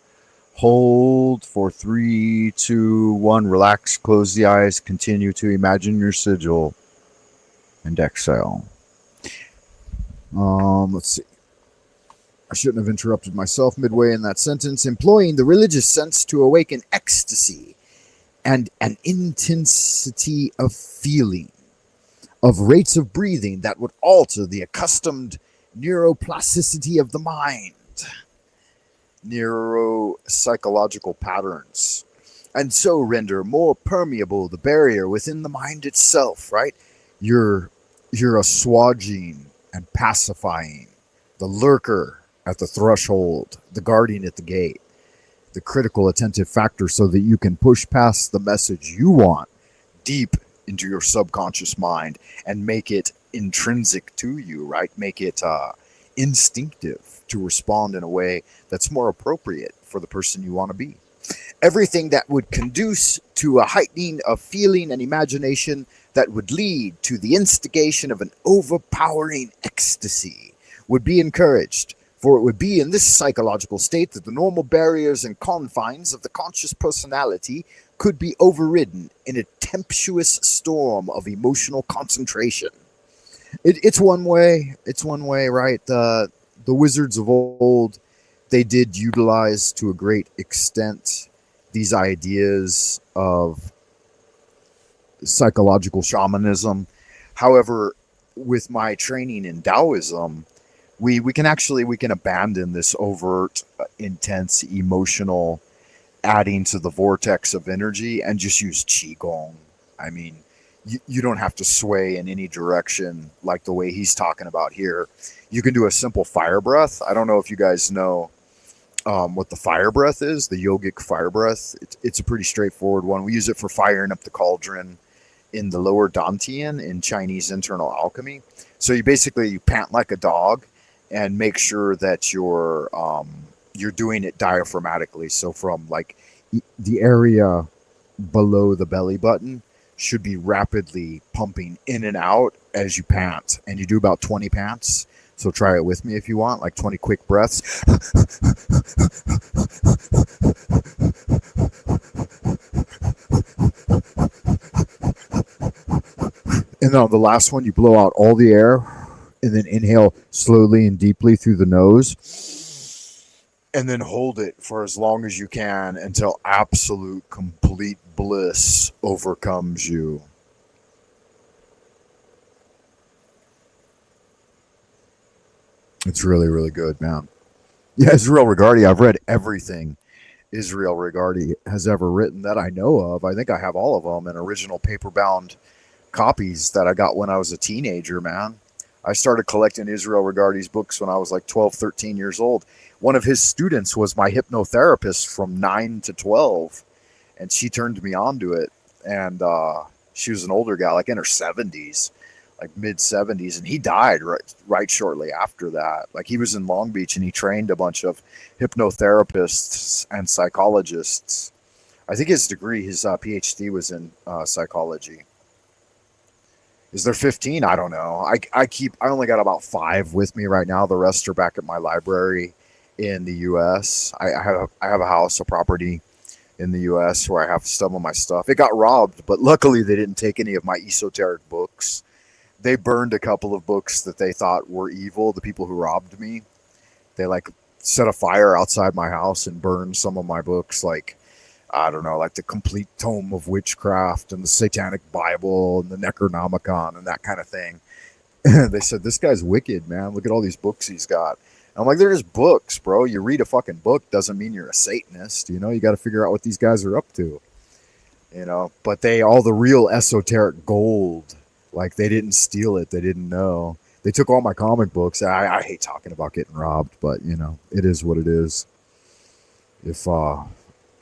Hold for 3, 2, 1. Relax, close the eyes, continue to imagine your sigil, and exhale. Let's see. I shouldn't have interrupted myself midway in that sentence. Employing the religious sense to awaken ecstasy and an intensity of feeling, of rates of breathing that would alter the accustomed neuroplasticity of the mind, neuropsychological patterns, and so render more permeable the barrier within the mind itself, right? You're assuaging and pacifying the lurker at the threshold, the guardian at the gate, the critical attentive factor, so that you can push past the message you want deep into your subconscious mind and make it intrinsic to you, right? Make it instinctive to respond in a way that's more appropriate for the person you want to be. Everything that would conduce to a heightening of feeling and imagination that would lead to the instigation of an overpowering ecstasy would be encouraged, for it would be in this psychological state that the normal barriers and confines of the conscious personality could be overridden in a tempestuous storm of emotional concentration. It's one way, right? The wizards of old, they did utilize to a great extent these ideas of psychological shamanism. However, with my training in Taoism, we can abandon this overt, intense, emotional adding to the vortex of energy and just use Qigong. I mean, you don't have to sway in any direction like the way he's talking about here. You can do a simple fire breath. I don't know if you guys know what the fire breath is, the yogic fire breath. It's a pretty straightforward one. We use it for firing up the cauldron in the lower Dantian in Chinese internal alchemy. So you pant like a dog and make sure that you're doing it diaphragmatically. So from like the area below the belly button should be rapidly pumping in and out as you pant. And you do about 20 pants. So try it with me if you want, like 20 quick breaths. And then on the last one, you blow out all the air and then inhale slowly and deeply through the nose. And then hold it for as long as you can until absolute, complete bliss overcomes you. It's really, really good, man. Yeah, Israel Regardie. I've read everything Israel Regardie has ever written that I know of. I think I have all of them in original paper-bound copies that I got when I was a teenager, man. I started collecting Israel Regardie's books when I was like 12, 13 years old. One of his students was my hypnotherapist from 9 to 12, and she turned me on to it. And she was an older gal, like in her 70s. Like mid 70s, and he died right shortly after that. Like he was in Long Beach and he trained a bunch of hypnotherapists and psychologists. I think his degree, his PhD was in psychology. Is there 15? I don't know. I only got about 5 with me right now. The rest are back at my library in the U.S. I have a house, a property in the U.S. where I have some of my stuff. It got robbed, but luckily they didn't take any of my esoteric books. They burned a couple of books that they thought were evil. The people who robbed me, they like set a fire outside my house and burned some of my books, like I don't know, like the Complete Tome of Witchcraft and the Satanic Bible and the Necronomicon and that kind of thing. They said, this guy's wicked, man. Look at all these books he's got. I'm like, they're just books, bro. You read a fucking book doesn't mean you're a Satanist. You know, you got to figure out what these guys are up to. You know, but all the real esoteric gold, like they didn't steal it. They didn't know. They took all my comic books. I hate talking about getting robbed, but you know, it is what it is. If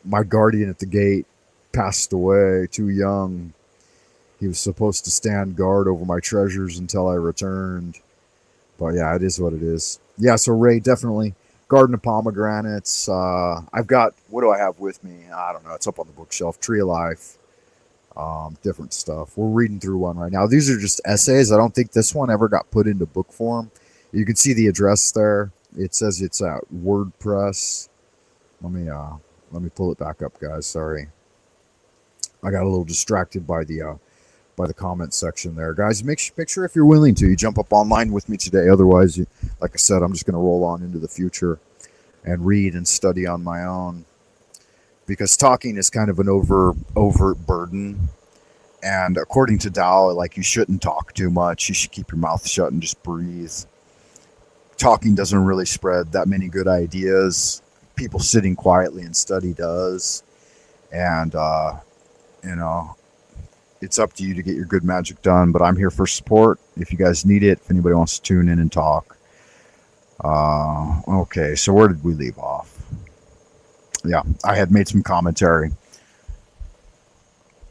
my guardian at the gate passed away too young, he was supposed to stand guard over my treasures until I returned. But yeah, it is what it is. Yeah, so Ray, definitely Garden of Pomegranates. I've got, what do I have with me? I don't know. It's up on the bookshelf. Tree of Life. Different stuff. We're reading through one right now. These are just essays. I don't think this one ever got put into book form. You can see the address there. It says it's at WordPress. Let me pull it back up, guys. Sorry. I got a little distracted by the comment section there. Guys, make sure if you're willing to, you jump up online with me today. Otherwise, like I said, I'm just going to roll on into the future and read and study on my own. Because talking is kind of an overt burden. And according to Tao, like, you shouldn't talk too much. You should keep your mouth shut and just breathe. Talking doesn't really spread that many good ideas. People sitting quietly and study does. And, you know, it's up to you to get your good magic done. But I'm here for support if you guys need it. If anybody wants to tune in and talk. Okay, so where did we leave off? Yeah, I had made some commentary.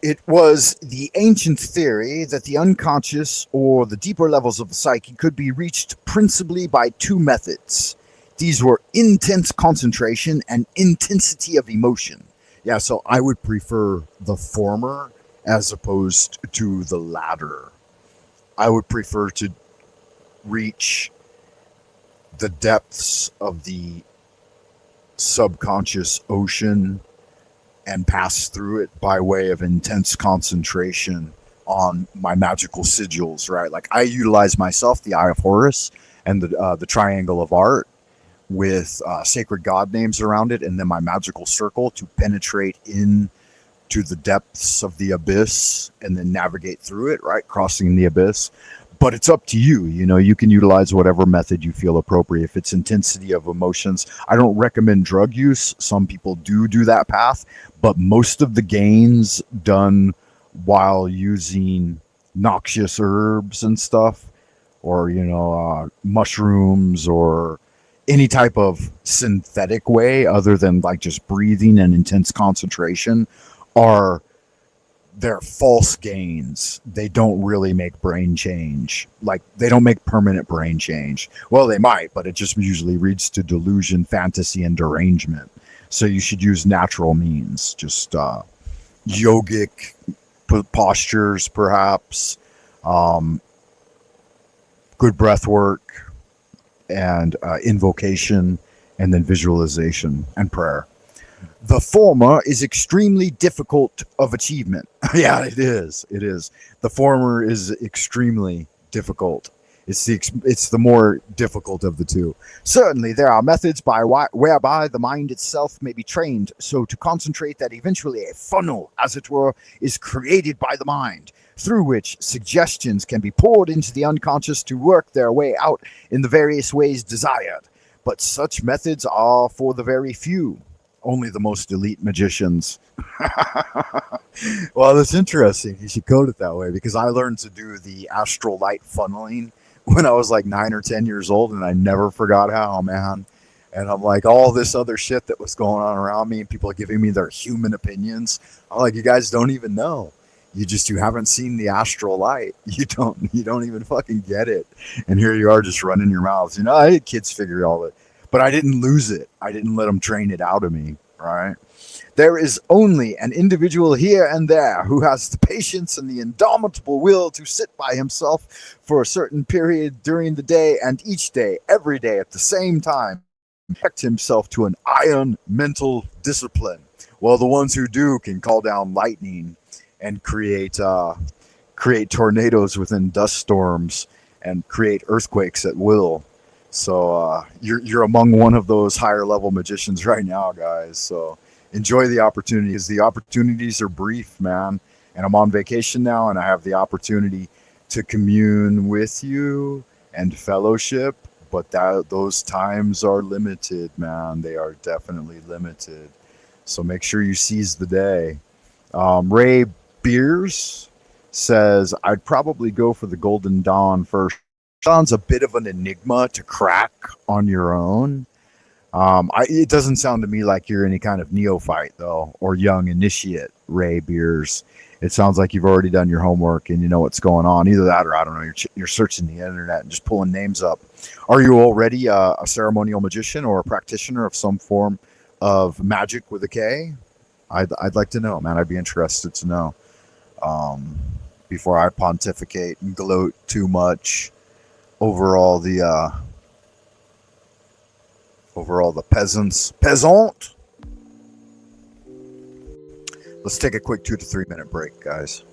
It was the ancient theory that the unconscious or the deeper levels of the psyche could be reached principally by 2 methods. These were intense concentration and intensity of emotion. Yeah, so I would prefer the former as opposed to the latter. I would prefer to reach the depths of the subconscious ocean and pass through it by way of intense concentration on my magical sigils, right? Like I utilize myself, the Eye of Horus and the Triangle of Art with sacred god names around it, and then my magical circle to penetrate in to the depths of the abyss and then navigate through it, right? Crossing the abyss. But it's up to you. You know, you can utilize whatever method you feel appropriate. If it's intensity of emotions, I don't recommend drug use. Some people do that path, but most of the gains done while using noxious herbs and stuff, or, you know, mushrooms or any type of synthetic way other than like just breathing and intense concentration they're false gains. They don't really make brain change. Like, they don't make permanent brain change. Well, they might, but it just usually leads to delusion, fantasy, and derangement. So you should use natural means. Just yogic postures, perhaps. Good breath work, and invocation, and then visualization and prayer. The former is extremely difficult of achievement. Yeah, it is. It is. The former is extremely difficult. It's the more difficult of the two. Certainly, there are methods whereby the mind itself may be trained so to concentrate that eventually a funnel, as it were, is created by the mind, through which suggestions can be poured into the unconscious to work their way out in the various ways desired. But such methods are for the very few. Only the most elite magicians. Well, that's interesting. You should code it that way, because I learned to do the astral light funneling when I was like 9 or 10 years old, and I never forgot how, man. And I'm like, all this other shit that was going on around me, and people are giving me their human opinions. I'm like, you guys don't even know. You haven't seen the astral light. You don't even fucking get it. And here you are just running your mouths. You know, I had kids figure all that. But I didn't lose it. I didn't let them train it out of me. right? There is only an individual here and there who has the patience and the indomitable will to sit by himself for a certain period during the day and each day, every day at the same time, connect himself to an iron mental discipline. Well, the ones who do can call down lightning and create tornadoes within dust storms and create earthquakes at will. So you're among one of those higher level magicians right now, guys. So enjoy the opportunities. The opportunities are brief, man. And I'm on vacation now, and I have the opportunity to commune with you and fellowship. But those times are limited, man. They are definitely limited. So make sure you seize the day. Ray Beers says, I'd probably go for the Golden Dawn first. Sounds a bit of an enigma to crack on your own. It doesn't sound to me like you're any kind of neophyte, though, or young initiate, Ray Beers. It sounds like you've already done your homework and you know what's going on. Either that or, I don't know, you're searching the internet and just pulling names up. Are you already a ceremonial magician or a practitioner of some form of magic with a K? I'd like to know, man. I'd be interested to know. Before I pontificate and gloat too much over all the peasant. Let's take a quick 2 to 3 minute break, guys.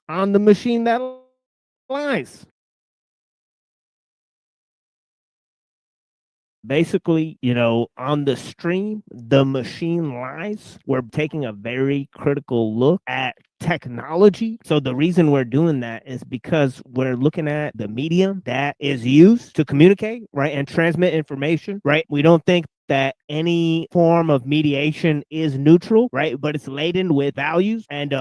On the machine that lies. Basically, on the stream, the machine lies. We're taking a very critical look at technology. So the reason we're doing that is because we're looking at the medium that is used to communicate, right, and transmit information, right? We don't think that any form of mediation is neutral, right? But it's laden with values. And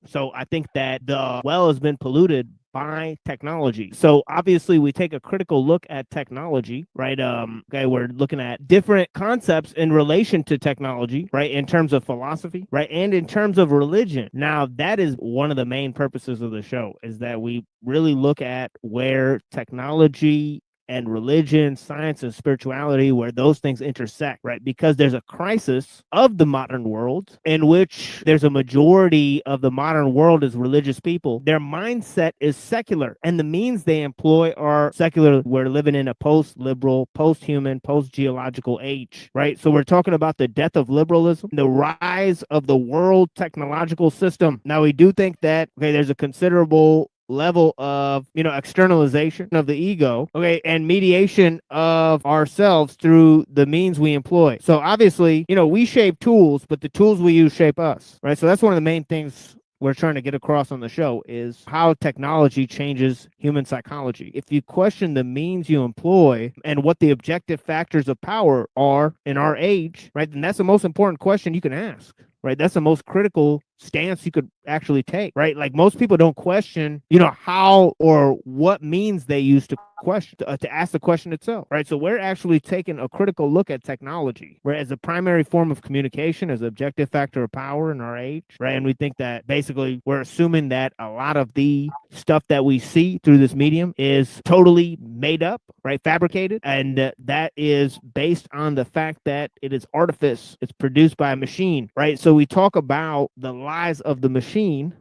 so I think that the well has been polluted by technology. So obviously we take a critical look at technology, right? Okay, we're looking at different concepts in relation to technology, right? In terms of philosophy, right? And in terms of religion. Now, that is one of the main purposes of the show, is that we really look at where technology and religion, science, and spirituality, where those things intersect, right? Because there's a crisis of the modern world in which there's a majority of the modern world is religious people. Their mindset is secular, and the means they employ are secular. We're living in a post-liberal, post-human, post-geological age, right? So we're talking about the death of liberalism, the rise of the world technological system. Now, we do think that, okay, there's a considerable level of externalization of the ego, okay, and mediation of ourselves through the means we employ. So obviously, we shape tools, but the tools we use shape us, right? So that's one of the main things we're trying to get across on the show, is how technology changes human psychology. If you question the means you employ and what the objective factors of power are in our age, right, then that's the most important question you can ask, right? That's the most critical stance you could actually take, right? Like most people don't question, you know, how or what means they use to question to ask the question itself, right? So we're actually taking a critical look at technology, whereas a primary form of communication is objective factor of power in our age, right? And we think that basically we're assuming that a lot of the stuff that we see through this medium is totally made up, right? Fabricated, and that is based on the fact that it is artifice. It's produced by a machine, right? So we talk about the lies of the machine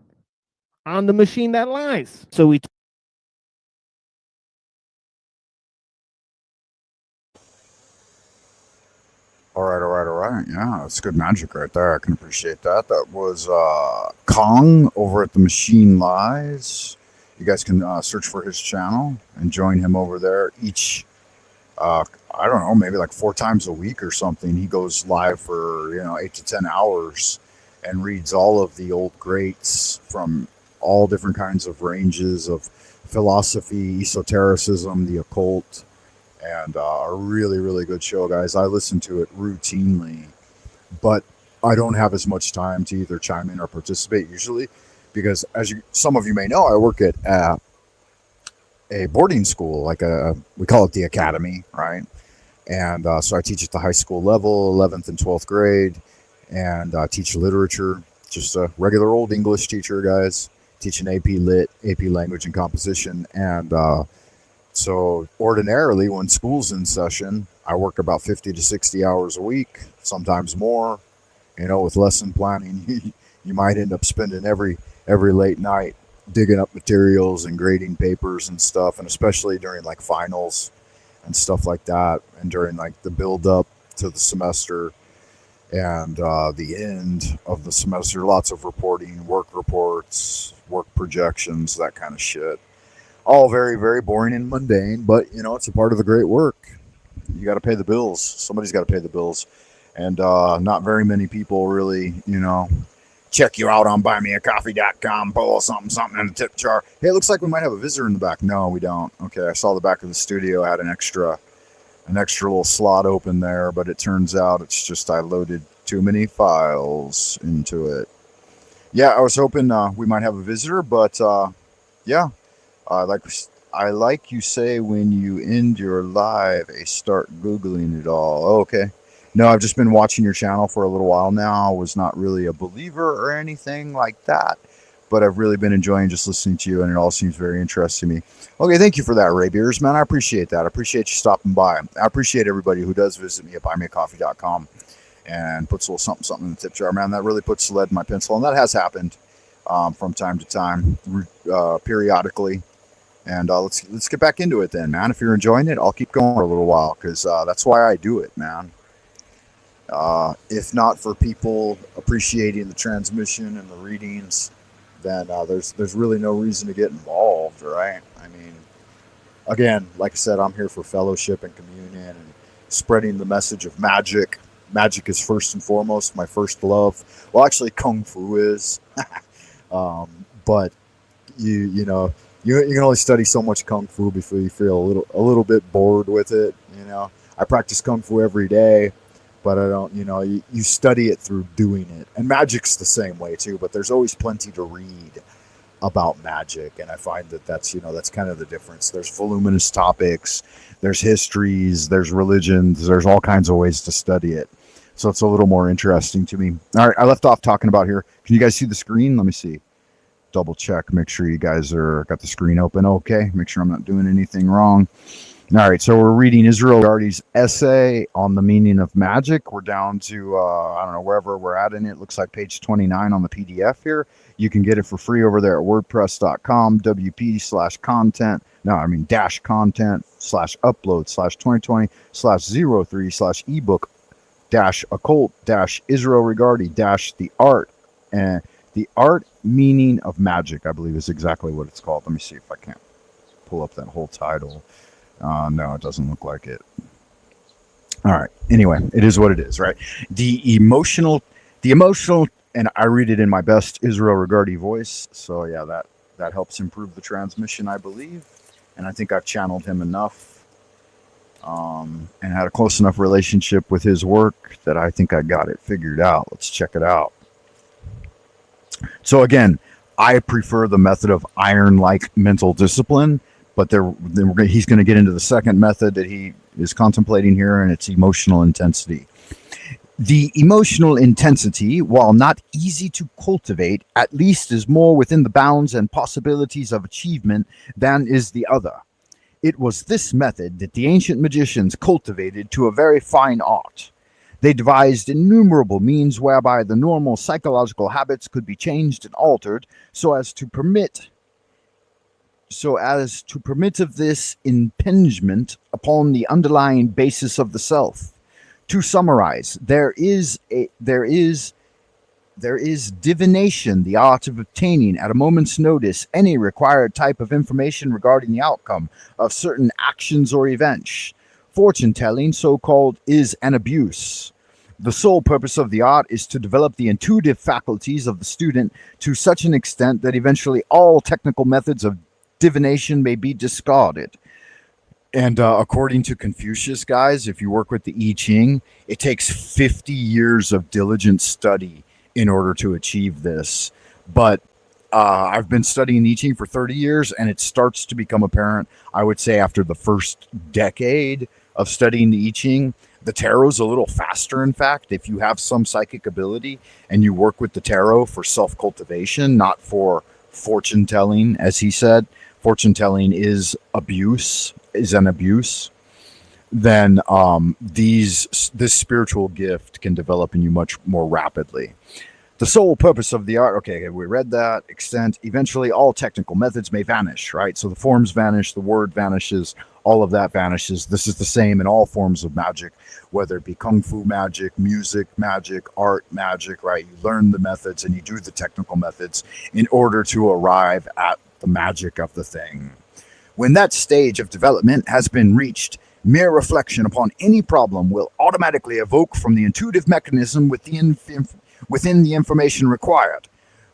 on the machine that lies. So we
All right, all right, all right. Yeah, that's good magic right there. I can appreciate that. That was Kong over at the Machine Lies. You guys can search for his channel and join him over there each, I don't know, maybe like 4 times a week or something. He goes live for, 8 to 10 hours and reads all of the old greats from all different kinds of ranges of philosophy, esotericism, the occult, and a really, really good show, guys. I listen to it routinely, but I don't have as much time to either chime in or participate usually because, as some of you may know, I work at a boarding school, we call it the academy, right? And so I teach at the high school level, 11th and 12th grade, and teach literature, just a regular old English teacher, guys. Teach an AP Lit, AP Language and Composition, and so ordinarily when school's in session, I work about 50 to 60 hours a week, sometimes more. With lesson planning, you might end up spending every late night digging up materials and grading papers and stuff, and especially during like finals and stuff like that, and during like the build up to the semester and the end of the semester, lots of reporting, work reports, work projections, that kind of shit. All very, very boring and mundane, but it's a part of the great work. You got to pay the bills. Somebody's got to pay the bills, and not very many people really, check you out on buymeacoffee.com, pull something in the tip jar. Hey, it looks like we might have a visitor in the back. No, we don't. Okay, I saw the back of the studio had an extra little slot open there, but it turns out it's just I loaded too many files into it. Yeah, I was hoping we might have a visitor, but yeah. Like you say when you end your live, I start Googling it all. Oh, okay. No, I've just been watching your channel for a little while now. I was not really a believer or anything like that, but I've really been enjoying just listening to you, and it all seems very interesting to me. Okay, thank you for that, Ray Beers, man. I appreciate that. I appreciate you stopping by. I appreciate everybody who does visit me at buymeacoffee.com and puts a little something in the tip jar, man. That really puts lead in my pencil, and that has happened from time to time, periodically. And let's get back into it then, man. If you're enjoying it, I'll keep going for a little while because that's why I do it, man. If not for people appreciating the transmission and the readings, then there's really no reason to get involved, right? I mean, again, like I said, I'm here for fellowship and communion and spreading the message of magic. Magic is first and foremost my first love. Well, actually, Kung Fu is, but you know. You can only study so much Kung Fu before you feel a little bit bored with it. I practice Kung Fu every day, but I don't. You study it through doing it, and magic's the same way too. But there's always plenty to read about magic, and I find that's kind of the difference. There's voluminous topics, there's histories, there's religions, there's all kinds of ways to study it. So it's a little more interesting to me. All right, I left off talking about here. Can you guys see the screen? Let me see. Double check, make sure you guys got the screen open. Okay, make sure I'm not doing anything wrong. All right, so we're reading Israel Gardy's essay on the meaning of magic. We're down to I don't know, wherever we're at in it. Looks like page 29 on the PDF here. You can get it for free over there at wordpress.com wp/content dash content /upload/2020/03/ebook dash occult dash Israel Regardi dash the art and the art meaning of magic, I believe, is exactly what it's called. Let me see if I can't pull up that whole title. No, it doesn't look like it. All right. Anyway, it is what it is, right? The emotional, and I read it in my best Israel Regardi voice. So yeah, that helps improve the transmission, I believe. And I think I've channeled him enough, and had a close enough relationship with his work that I think I got it figured out. Let's check it out. So again, I prefer the method of iron-like mental discipline, but he's going to get into the second method that he is contemplating here, and it's emotional intensity. The emotional intensity, while not easy to cultivate, at least is more within the bounds and possibilities of achievement than is the other. It was this method that the ancient magicians cultivated to a very fine art. They devised innumerable means whereby the normal psychological habits could be changed and altered so as to permit of this impingement upon the underlying basis of the self. To summarize, there is divination, the art of obtaining at a moment's notice any required type of information regarding the outcome of certain actions or events. Fortune telling, so called, is an abuse. The sole purpose of the art is to develop the intuitive faculties of the student to such an extent that eventually all technical methods of divination may be discarded. And according to Confucius, guys, if you work with the I Ching, it takes 50 years of diligent study in order to achieve this. But I've been studying I Ching for 30 years, and it starts to become apparent, I would say, after the first decade of studying the I Ching. The tarot's a little faster, in fact, if you have some psychic ability and you work with the tarot for self-cultivation, not for fortune telling, as he said. Fortune telling is an abuse, then this spiritual gift can develop in you much more rapidly. The sole purpose of the art, okay, we read that, extent, eventually all technical methods may vanish, right? So the forms vanish, the word vanishes, all of that vanishes. This is the same in all forms of magic, whether it be kung fu magic, music magic, art magic, right? You learn the methods and you do the technical methods in order to arrive at the magic of the thing. When that stage of development has been reached, mere reflection upon any problem will automatically evoke from the intuitive mechanism within the information required,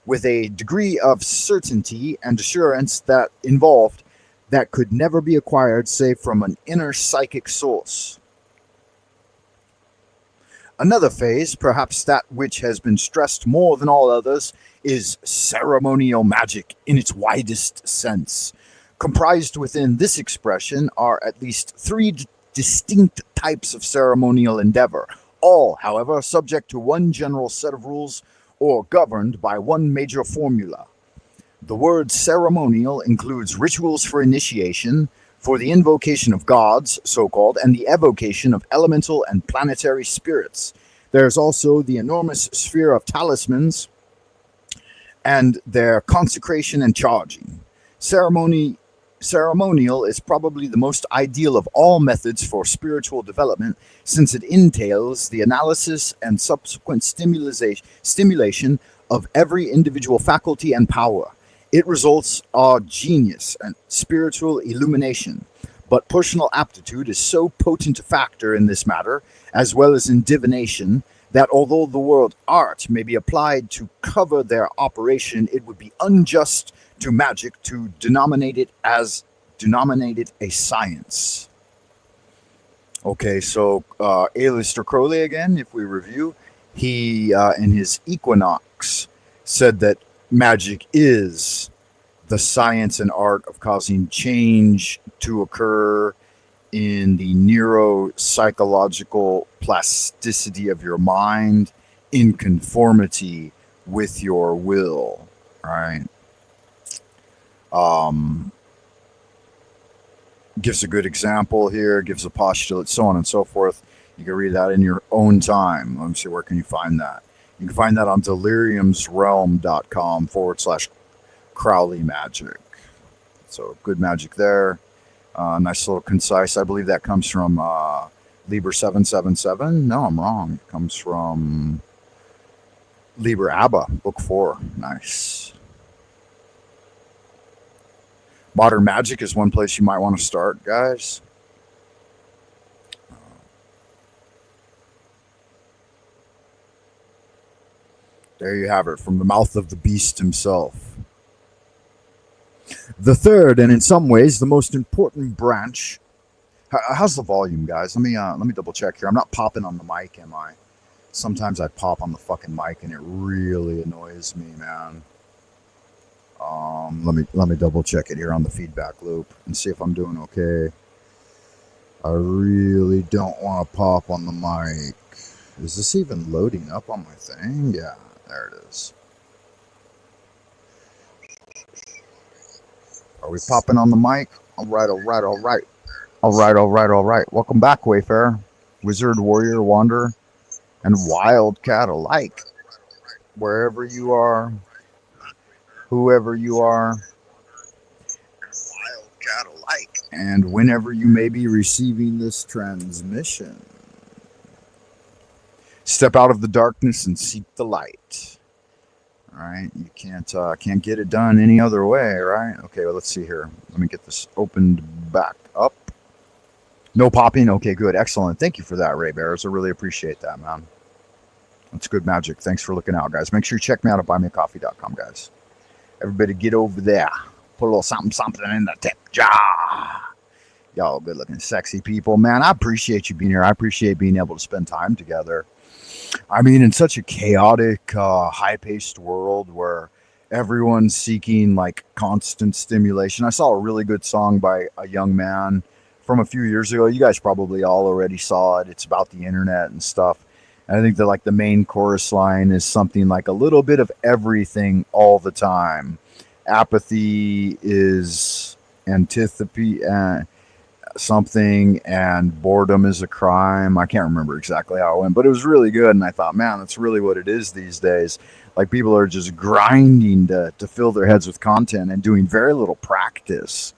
with a degree of certainty and assurance that involved that could never be acquired save from an inner psychic source. Another phase, perhaps that which has been stressed more than all others, is ceremonial magic in its widest sense. Comprised within this expression are at least three distinct types of ceremonial endeavor, all, however, subject to one general set of rules or governed by one major formula. The word ceremonial includes rituals for initiation, for the invocation of gods, so-called, and the evocation of elemental and planetary spirits. There's also the enormous sphere of talismans and their consecration and charging. Ceremonial is probably the most ideal of all methods for spiritual development, since it entails the analysis and subsequent stimulation of every individual faculty and power. It results are genius and spiritual illumination, but personal aptitude is so potent a factor in this matter, as well as in divination, that although the word art may be applied to cover their operation, it would be unjust to magic to denominate it a science. Okay, so Aleister Crowley again, if we review, he in his Equinox said that magic is the science and art of causing change to occur in the neuropsychological plasticity of your mind in conformity with your will, right? Gives a good example here, gives a postulate, so on and so forth. You can read that in your own time. Let me see, where can you find that? You can find that on deliriumsrealm.com/Crowley Magic. So good magic there. Nice little concise. I believe that comes from Liber 777. No, I'm wrong. It comes from Liber Abba, Book 4. Nice. Modern magic is one place you might want to start, guys. There you have it, from the mouth of the beast himself. The third, and in some ways the most important branch. How's the volume, guys? Let me double check here. I'm not popping on the mic, am I? Sometimes I pop on the fucking mic and it really annoys me, man. Let me double check it here on the feedback loop and see if I'm doing okay. I really don't want to pop on the mic. Is this even loading up on my thing? Yeah, there it is. Are we popping on the mic? All right. Welcome back, Wayfarer, Wizard, Warrior, Wanderer, and Wildcat alike. Wherever you are, whoever you are, Wildcat alike, and whenever you may be receiving this transmission. Step out of the darkness and seek the light. All right, you can't get it done any other way, right? Okay, well, let's see here. Let me get this opened back up. No popping. Okay, good, excellent. Thank you for that, Ray Bears. I really appreciate that, man. That's good magic. Thanks for looking out, guys. Make sure you check me out at buymeacoffee.com, guys. Everybody get over there. Put a little something in the tip jar. Y'all good looking, sexy people, man. I appreciate you being here. I appreciate being able to spend time together. I mean, in such a chaotic, high-paced world where everyone's seeking like constant stimulation. I saw a really good song by a young man from a few years ago. You guys probably all already saw it. It's about the internet and stuff. And I think that like the main chorus line is something like a little bit of everything all the time. Apathy is antipathy, something, and boredom is a crime. I can't remember exactly how it went, but it was really good. And I thought, man, that's really what it is these days. Like people are just grinding to fill their heads with content and doing very little practice.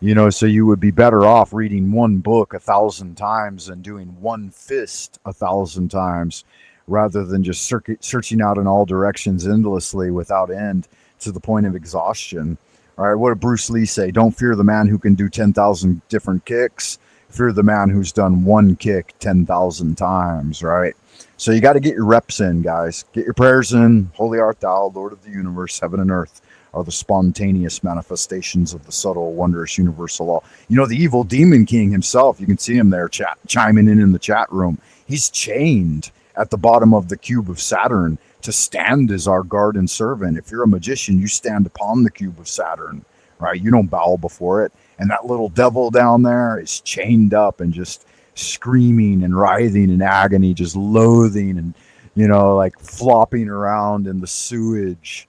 You know, so you would be better off reading one book 1,000 times and doing one fist 1,000 times rather than just searching out in all directions endlessly without end to the point of exhaustion. All right, what did Bruce Lee say? Don't fear the man who can do 10,000 different kicks. Fear the man who's done one kick 10,000 times, right? So you got to get your reps in, guys. Get your prayers in. Holy art thou, Lord of the universe, heaven and earth are the spontaneous manifestations of the subtle, wondrous universal law. You know, the evil demon king himself, you can see him there chiming in the chat room. He's chained at the bottom of the cube of Saturn to stand as our guard and servant. If you're a magician, you stand upon the cube of Saturn, right? You don't bow before it. And that little devil down there is chained up and just screaming and writhing in agony, just loathing and, you know, like flopping around in the sewage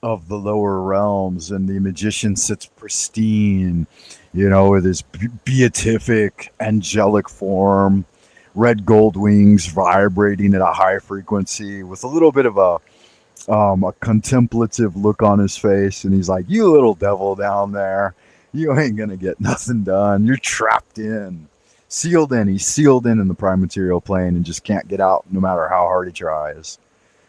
of the lower realms. And the magician sits pristine, you know, with his beatific angelic form, red gold wings vibrating at a high frequency with a little bit of a contemplative look on his face. And he's like, you little devil down there, you ain't gonna get nothing done. You're trapped in, sealed in. He's sealed in the prime material plane and just can't get out no matter how hard he tries.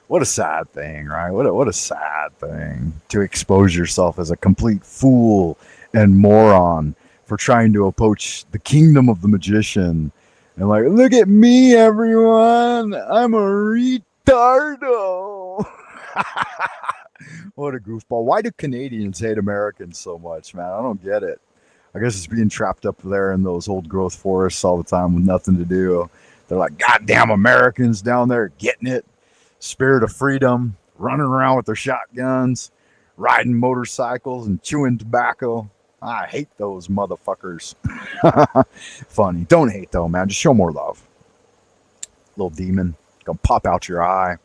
What a sad thing, right? What a sad thing to expose yourself as a complete fool and moron for trying to approach the kingdom of the magician. And like, look at me, everyone. I'm a retardo. What a goofball. Why do Canadians hate Americans so much, man? I don't get it. I guess it's being trapped up there in those old growth forests all the time with nothing to do. They're like, goddamn Americans down there getting it. Spirit of freedom, running around with their shotguns, riding motorcycles and chewing tobacco. I hate those motherfuckers. Funny. Don't hate though, man. Just show more love. Little demon. Gonna pop out your eye.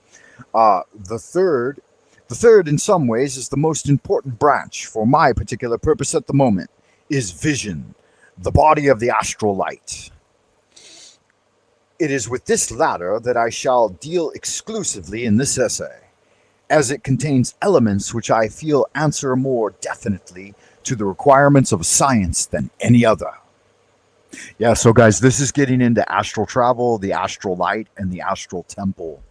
The third in some ways is the most important branch for my particular purpose at the moment is vision, the body of the astral light. It is with this latter that I shall deal exclusively in this essay, as it contains elements which I feel answer more definitely to the requirements of science than any other. Yeah, so guys, this is getting into astral travel, the astral light, and the astral temple,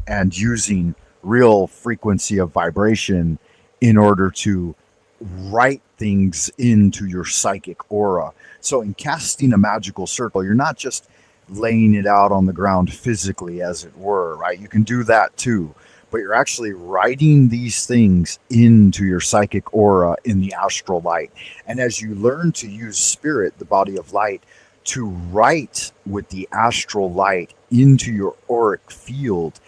and using real frequency of vibration in order to write things into your psychic aura. So in casting a magical circle, you're not just laying it out on the ground physically, as it were, right? You can do that too, but you're actually writing these things into your psychic aura in the astral light. And as you learn to use spirit, the body of light, to write with the astral light into your auric field,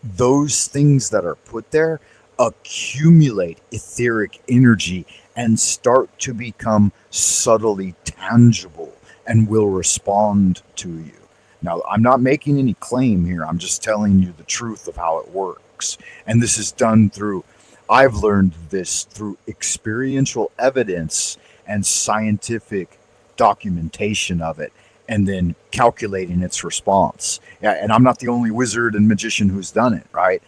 those things that are put there accumulate etheric energy and start to become subtly tangible and will respond to you. Now, I'm not making any claim here. I'm just telling you the truth of how it works. And this is done through, I've learned this through experiential evidence and scientific documentation of it, and then calculating its response. Yeah, and I'm not the only wizard and magician who's done it, right?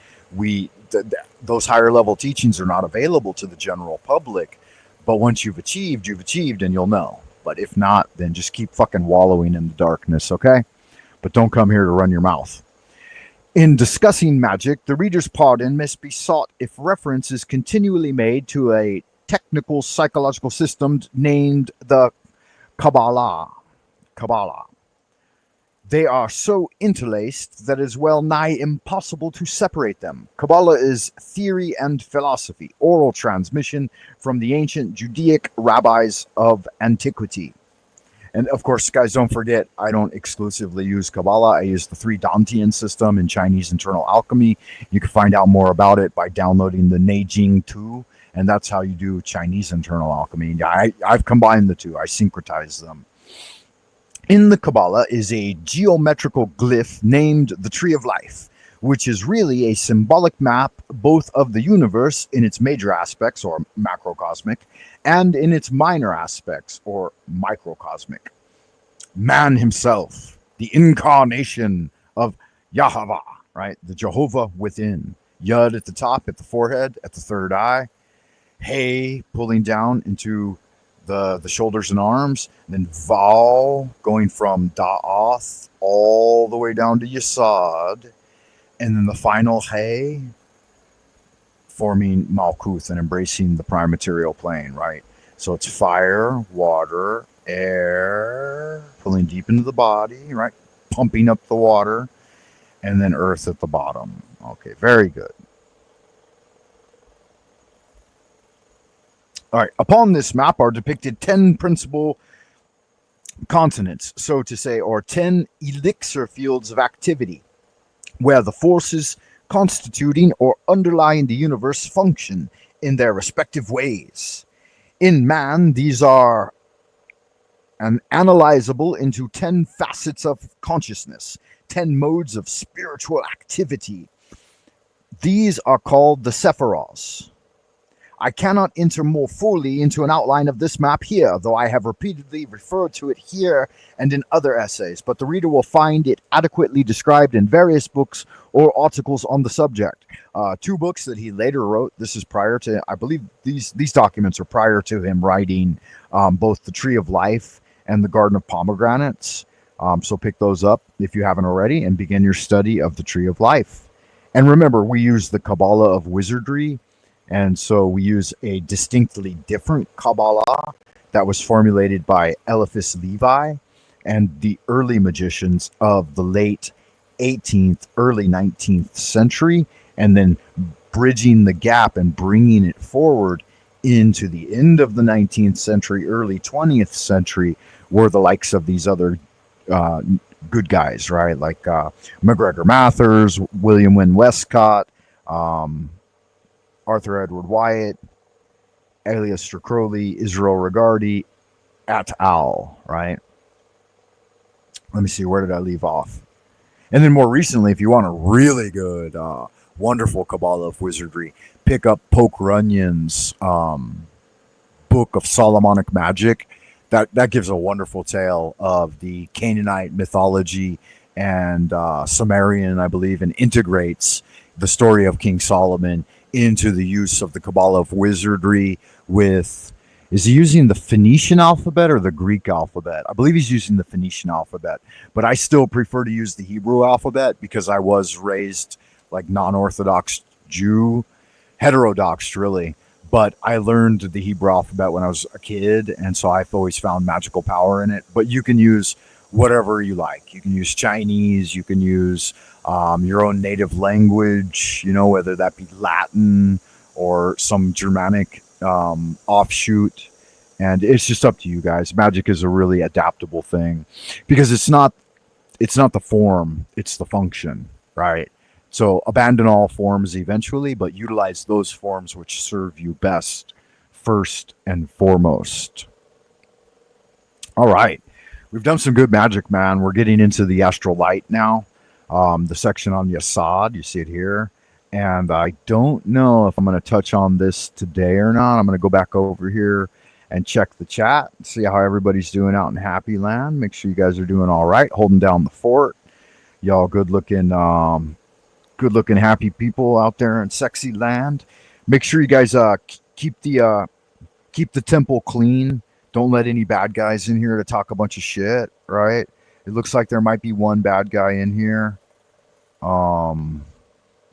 Those higher level teachings are not available to the general public, but once you've achieved, and you'll know. But if not, then just keep fucking wallowing in the darkness, okay? But don't come here to run your mouth. In discussing magic, the reader's pardon must be sought if reference is continually made to a technical psychological system named the Kabbalah. They are so interlaced that it is well nigh impossible to separate them. Kabbalah is theory and philosophy, oral transmission from the ancient Judaic rabbis of antiquity. And of course, guys, don't forget, I don't exclusively use Kabbalah. I use the 3 Dantian system in Chinese internal alchemy. You can find out more about it by downloading the Neijing 2, and that's how you do Chinese internal alchemy. Yeah, I've combined the two. I syncretize them. In the Kabbalah is a geometrical glyph named the Tree of Life, which is really a symbolic map both of the universe in its major aspects, or macrocosmic, and in its minor aspects, or microcosmic. Man himself, the incarnation of Yahweh, right? The Jehovah within. Yud at the top, at the forehead, at the third eye. Hey, pulling down into the shoulders and arms, and then Val going from Da'ath all the way down to Yesod, and then the final Hey forming Malkuth and embracing the prime material plane, right? So it's fire, water, air, pulling deep into the body, right? Pumping up the water, and then earth at the bottom. Okay, very good. All right, upon this map are depicted 10 principal continents, so to say, or 10 elixir fields of activity, where the forces constituting or underlying the universe function in their respective ways. In man, these are analyzable into 10 facets of consciousness, 10 modes of spiritual activity. These are called the Sephiros. I cannot enter more fully into an outline of this map here, though I have repeatedly referred to it here and in other essays, but the reader will find it adequately described in various books or articles on the subject. 2 books that he later wrote. This is prior to, I believe these documents are prior to him writing both The Tree of Life and The Garden of Pomegranates. So pick those up if you haven't already and begin your study of The Tree of Life. And remember, we use the Kabbalah of wizardry. And so we use a distinctly different Kabbalah that was formulated by Eliphas Levi and the early magicians of the late 18th, early 19th century, and then bridging the gap and bringing it forward into the end of the 19th century, early 20th century, were the likes of these other good guys, right? Like MacGregor Mathers, William Wynne Westcott, Arthur Edward Wyatt, Aleister Crowley, Israel Regardie, et al., right? Let me see, where did I leave off? And then more recently, if you want a really good, wonderful Kabbalah of wizardry, pick up Poke Runyon's book of Solomonic Magic. That gives a wonderful tale of the Canaanite mythology and Sumerian, I believe, and integrates the story of King Solomon into the use of the Kabbalah of wizardry with, is he using the Phoenician alphabet or the Greek alphabet? I believe he's using the Phoenician alphabet, but I still prefer to use the Hebrew alphabet because I was raised like non-Orthodox Jew, heterodox really, but I learned the Hebrew alphabet when I was a kid, and so I've always found magical power in it. But you can use whatever you like. You can use Chinese, you can use your own native language, you know, whether that be Latin or some Germanic offshoot. And it's just up to you guys. Magic is a really adaptable thing because it's not the form, it's the function, right? So abandon all forms eventually, but utilize those forms which serve you best first and foremost. All right. We've done some good magic, man. We're getting into the astral light now. The section on Yasad, you see it here. And I don't know if I'm going to touch on this today or not. I'm going to go back over here and check the chat, see how everybody's doing out in Happy Land. Make sure you guys are doing all right, holding down the fort. Y'all good looking happy people out there in sexy land. Make sure you guys keep the temple clean. Don't let any bad guys in here to talk a bunch of shit, right? It looks like there might be one bad guy in here.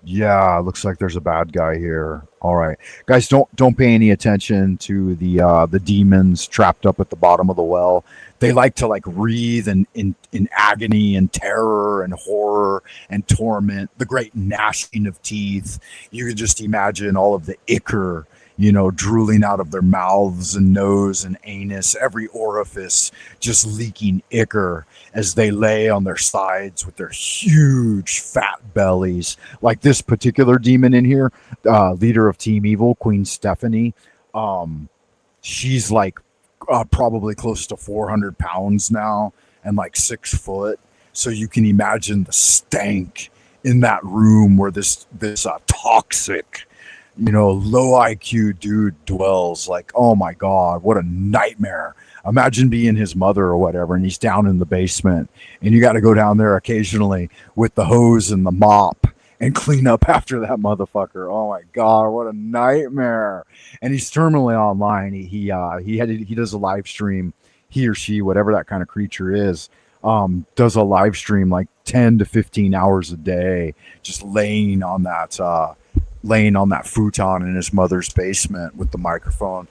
Yeah, it looks like there's a bad guy here. All right. Guys, don't pay any attention to the demons trapped up at the bottom of the well. They like to wreathe in agony and terror and horror and torment, the great gnashing of teeth. You can just imagine all of the ichor, drooling out of their mouths and nose and anus, every orifice just leaking ichor as they lay on their sides with their huge fat bellies. Like this particular demon in here, leader of Team Evil, Queen Stephanie. She's probably close to 400 pounds now and 6 foot. So you can imagine the stank in that room where this toxic, low IQ dude dwells. Oh my God, what a nightmare. Imagine being his mother or whatever, and he's down in the basement, and you got to go down there occasionally with the hose and the mop and clean up after that motherfucker. Oh my God, what a nightmare. And he's terminally online. He does a live stream. He or she, whatever that kind of creature is, does a live stream 10 to 15 hours a day, just laying on that futon in his mother's basement with the microphone,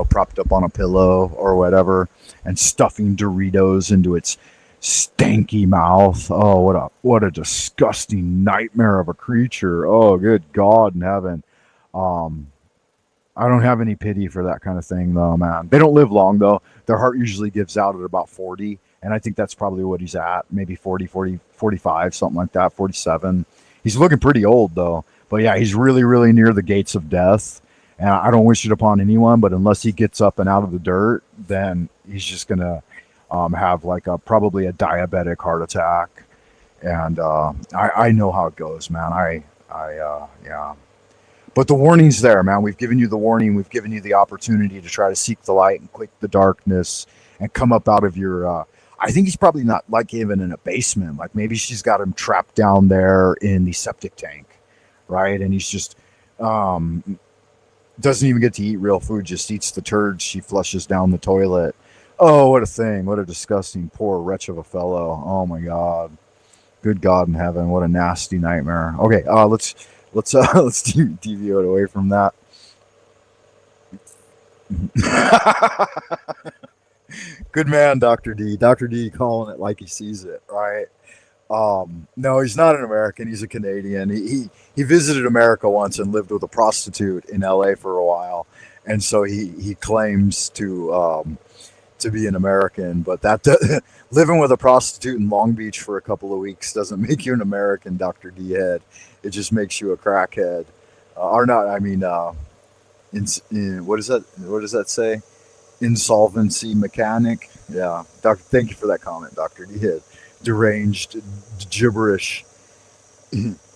propped up on a pillow or whatever, and stuffing Doritos into its stanky mouth. Oh, what a disgusting nightmare of a creature. Oh, good God in heaven. I don't have any pity for that kind of thing though, man. They don't live long though. Their heart usually gives out at about 40, and I think that's probably what he's at, maybe 40, 45, something like that, 47. He's looking pretty old though. But yeah, he's really, really near the gates of death. And I don't wish it upon anyone, but unless he gets up and out of the dirt, then he's just going to have probably a diabetic heart attack. And I know how it goes, man. Yeah. But the warning's there, man. We've given you the warning. We've given you the opportunity to try to seek the light and quake the darkness and come up out of your... I think he's probably not even in a basement. Maybe she's got him trapped down there in the septic tank. Right, and he's just doesn't even get to eat real food, just eats the turds she flushes down the toilet. Oh, what a thing. What a disgusting, poor wretch of a fellow. Oh my God. Good God in heaven, what a nasty nightmare. Okay, let's deviate away from that. Good man, Dr. D. Dr. D calling it like he sees it, right? No, he's not an American. He's a Canadian. He visited America once and lived with a prostitute in LA for a while. And so he claims to be an American, but that living with a prostitute in Long Beach for a couple of weeks doesn't make you an American, Dr. D head. It just makes you a crackhead. Or not, I mean, what does that say? Insolvency mechanic. Yeah. Thank you for that comment, Dr. D head. Deranged, gibberish,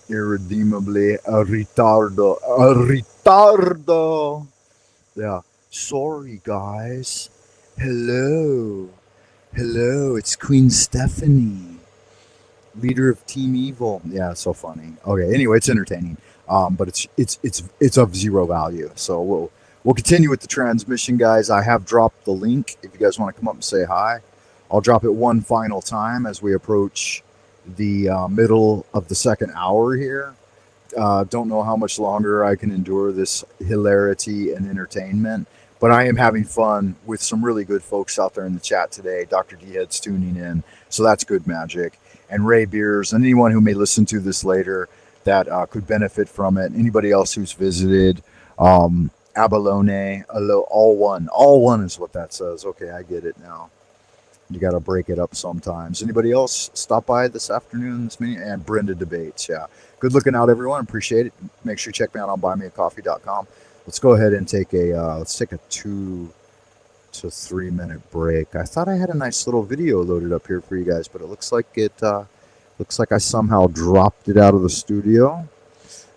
irredeemably a retardo. Yeah. Sorry, guys. Hello, it's Queen Stephanie, leader of Team Evil. Yeah, so funny. Okay, anyway, it's entertaining, but it's of zero value. So we'll continue with the transmission, guys. I have dropped the link if you guys want to come up and say hi. I'll drop it one final time as we approach the middle of the second hour here. Don't know how much longer I can endure this hilarity and entertainment, but I am having fun with some really good folks out there in the chat today. Dr. D-Head's tuning in, so that's good magic. And Ray Beers, and anyone who may listen to this later that could benefit from it. Anybody else who's visited. abalone, all one is what that says. Okay, I get it now. You got to break it up sometimes. Anybody else stop by this afternoon? This meeting and Brenda debates. Yeah, good looking out, everyone. Appreciate it. Make sure you check me out on buymeacoffee.com. Let's go ahead and take a 2 to 3 minute break. I thought I had a nice little video loaded up here for you guys, but it looks like I somehow dropped it out of the studio.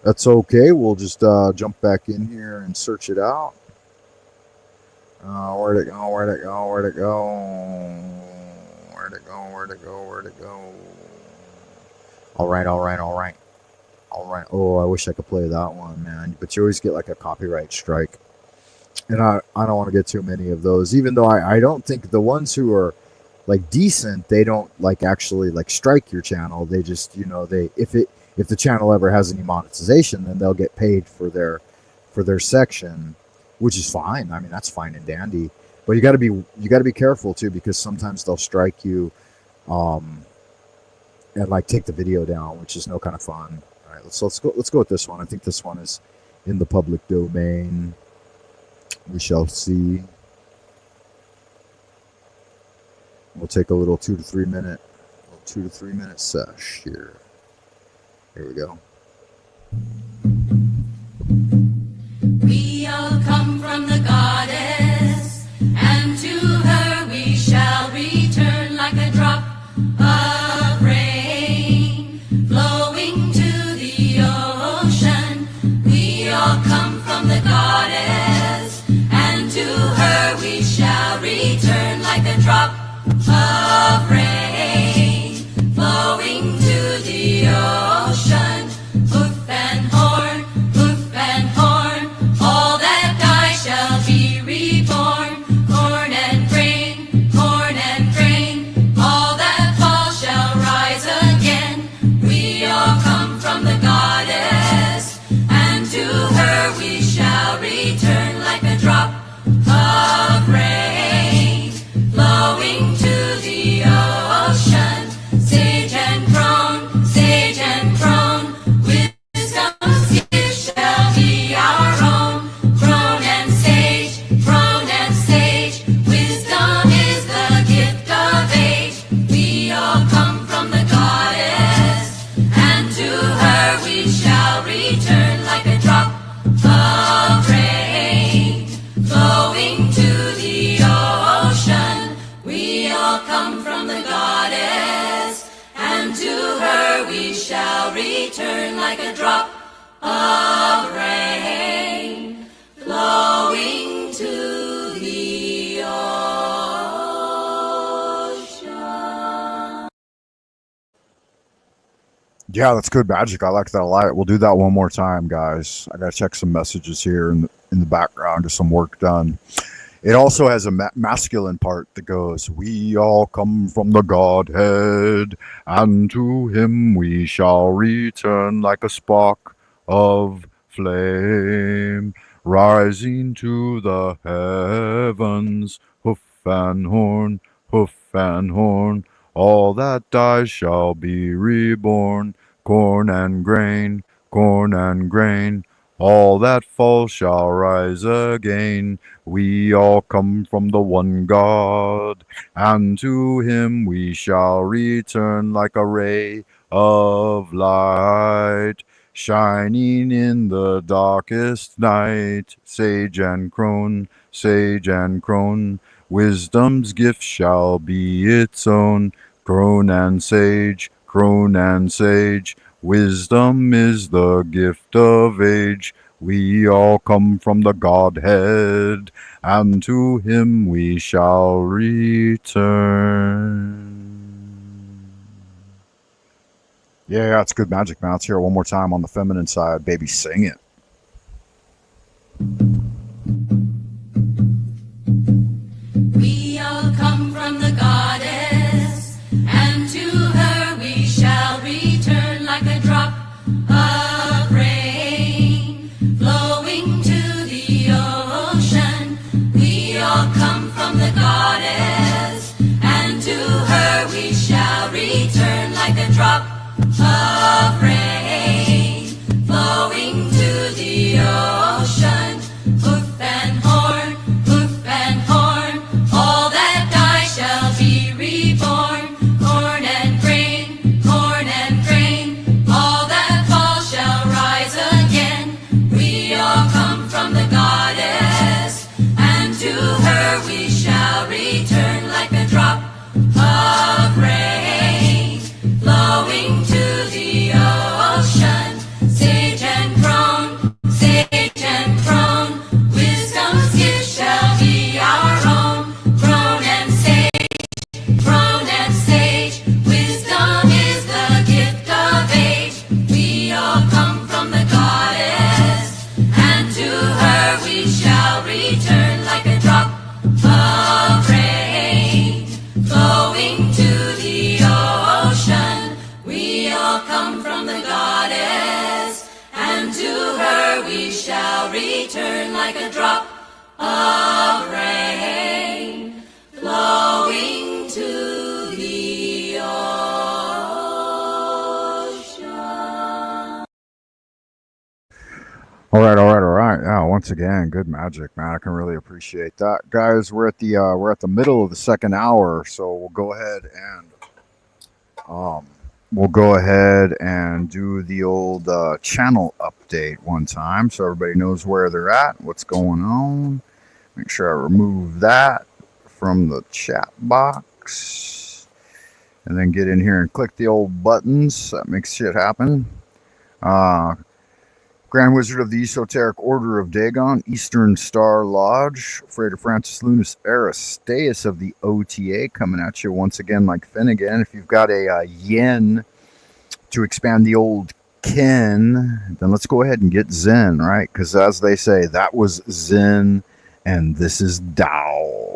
That's okay. We'll just jump back in here and search it out. Where'd it go? Where'd it go? Where'd it go? Where'd it go? Where'd it go? Where'd it go? All right. Oh, I wish I could play that one, man. But you always get like a copyright strike. And I don't want to get too many of those, even though I don't think the ones who are like decent, they don't like actually like strike your channel. They just, you know, if the channel ever has any monetization, then they'll get paid for their section, which is fine. I mean, that's fine and dandy. But you got to be careful too, because sometimes they'll strike you and like take the video down, which is no kind of fun. All right, let's go with this one. I think this one is in the public domain. We shall see. We'll take a little 2 to 3 minute sesh here. Here we go.
We all come from the goddess, and to her we shall return like a drop of rain flowing to the ocean. We all come from the goddess, and to her we shall return like a drop of rain flowing to the ocean. Hoof and horn, all that die shall be reborn. Corn and grain, all that fall shall rise again. We all come from the goddess, and to her we shall return like a drop of rain flowing to the ocean. Sage and crone, wisdom's gift shall be our own. Crone and sage, wisdom is the gift of age. We all come from the goddess, and to her we shall return like a drop of rain flowing to the ocean. We all come from the goddess, and to her we shall return like a drop of rain flowing to the ocean.
Yeah, that's good magic. I like that a lot. We'll do that one more time, guys. I gotta check some messages here in the background. Just some work done. It also has a masculine part that goes, "We all come from the Godhead, and to him we shall return like a spark of flame, rising to the heavens. Hoof and horn, all that dies shall be reborn. Corn and grain, all that falls shall rise again. We all come from the one God, and to him we shall return like a ray of light, shining in the darkest night. Sage and crone, wisdom's gift shall be its own. Crone and sage, wisdom is the gift of age. We all come from the Godhead, and to him we shall return. Yeah, it's good magic, man. Let's hear it one more time on the feminine side. Baby, sing it.
We all come from the goddess, and to her we shall return like a drop of rain flowing to the ocean. We all come from the goddess, and to her we shall return like a drop of rain flowing to her we shall return like a drop of rain flowing to the ocean. We all come from the goddess, and to her we shall return like a drop of rain flowing to the ocean.
All right. Yeah, once again, good magic, man. I can really appreciate that, guys. We're at the middle of the second hour, so we'll go ahead and do the old channel update one time, so everybody knows where they're at, what's going on. Make sure I remove that from the chat box, and then get in here and click the old buttons. That makes shit happen. Grand Wizard of the Esoteric Order of Dagon, Eastern Star Lodge, Frater Francis Lunas Aristeus of the OTA, coming at you once again like Finnegan. If you've got a yen to expand the old Ken, then let's go ahead and get Zen, right? Because as they say, that was Zen, and this is Tao.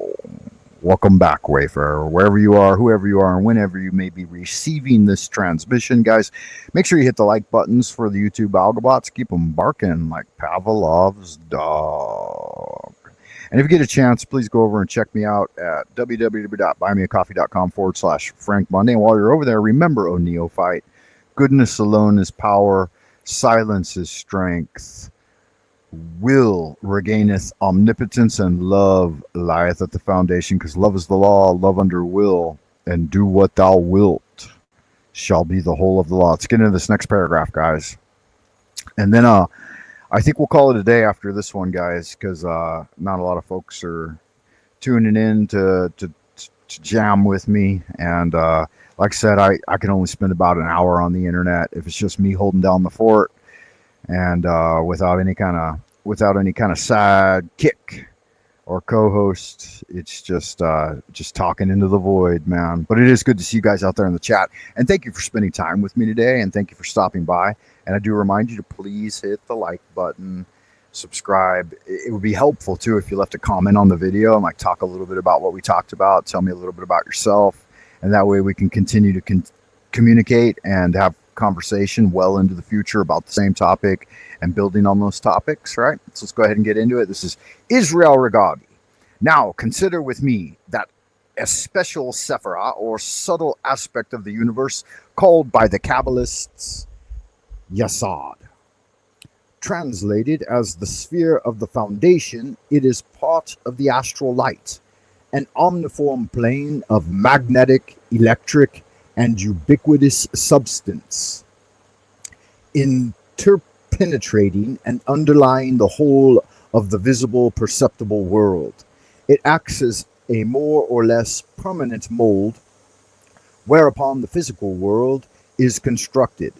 Welcome back, Wayfarer, wherever you are, whoever you are, and whenever you may be receiving this transmission. Guys, make sure you hit the like buttons for the YouTube algobots. Keep them barking like Pavlov's dog. And if you get a chance, please go over and check me out at www.buymeacoffee.com/Frank Monday. And while you're over there, remember, O Neophyte, goodness alone is power, silence is strength. Will regaineth omnipotence, and love lieth at the foundation, because love is the law, love under will, and do what thou wilt shall be the whole of the law. Let's get into this next paragraph, guys. And then I think we'll call it a day after this one, guys, because not a lot of folks are tuning in to jam with me. And like I said, I can only spend about an hour on the internet if it's just me holding down the fort, and without any kind of side kick or co-host. It's just talking into the void, man. But it is good to see you guys out there in the chat, and thank you for spending time with me today, and thank you for stopping by. And I do remind you to please hit the like button, subscribe. It would be helpful too if you left a comment on the video and like talk a little bit about what we talked about, tell me a little bit about yourself, and that way we can continue to communicate and have conversation well into the future about the same topic and building on those topics, right? So let's go ahead and get into it. This is Israel Regadi. Now consider with me that a special sephira, or subtle aspect of the universe, called by the Kabbalists Yasad. Translated as the sphere of the foundation, it is part of the astral light, an omniform plane of magnetic, electric, and ubiquitous substance, interpenetrating and underlying the whole of the visible, perceptible world. It acts as a more or less permanent mold whereupon the physical world is constructed.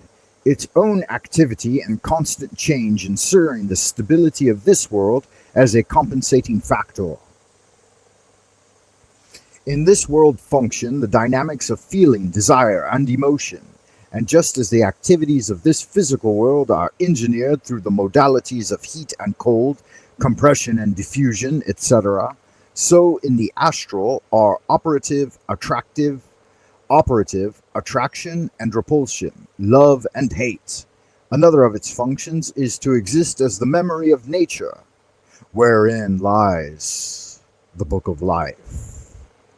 Its own activity and constant change ensuring the stability of this world as a compensating factor. In this world function the dynamics of feeling, desire, and emotion, and just as the activities of this physical world are engineered through the modalities of heat and cold, compression and diffusion, etc., so in the astral are operative, attraction and repulsion, love and hate. Another of its functions is to exist as the memory of nature, wherein lies the book of life.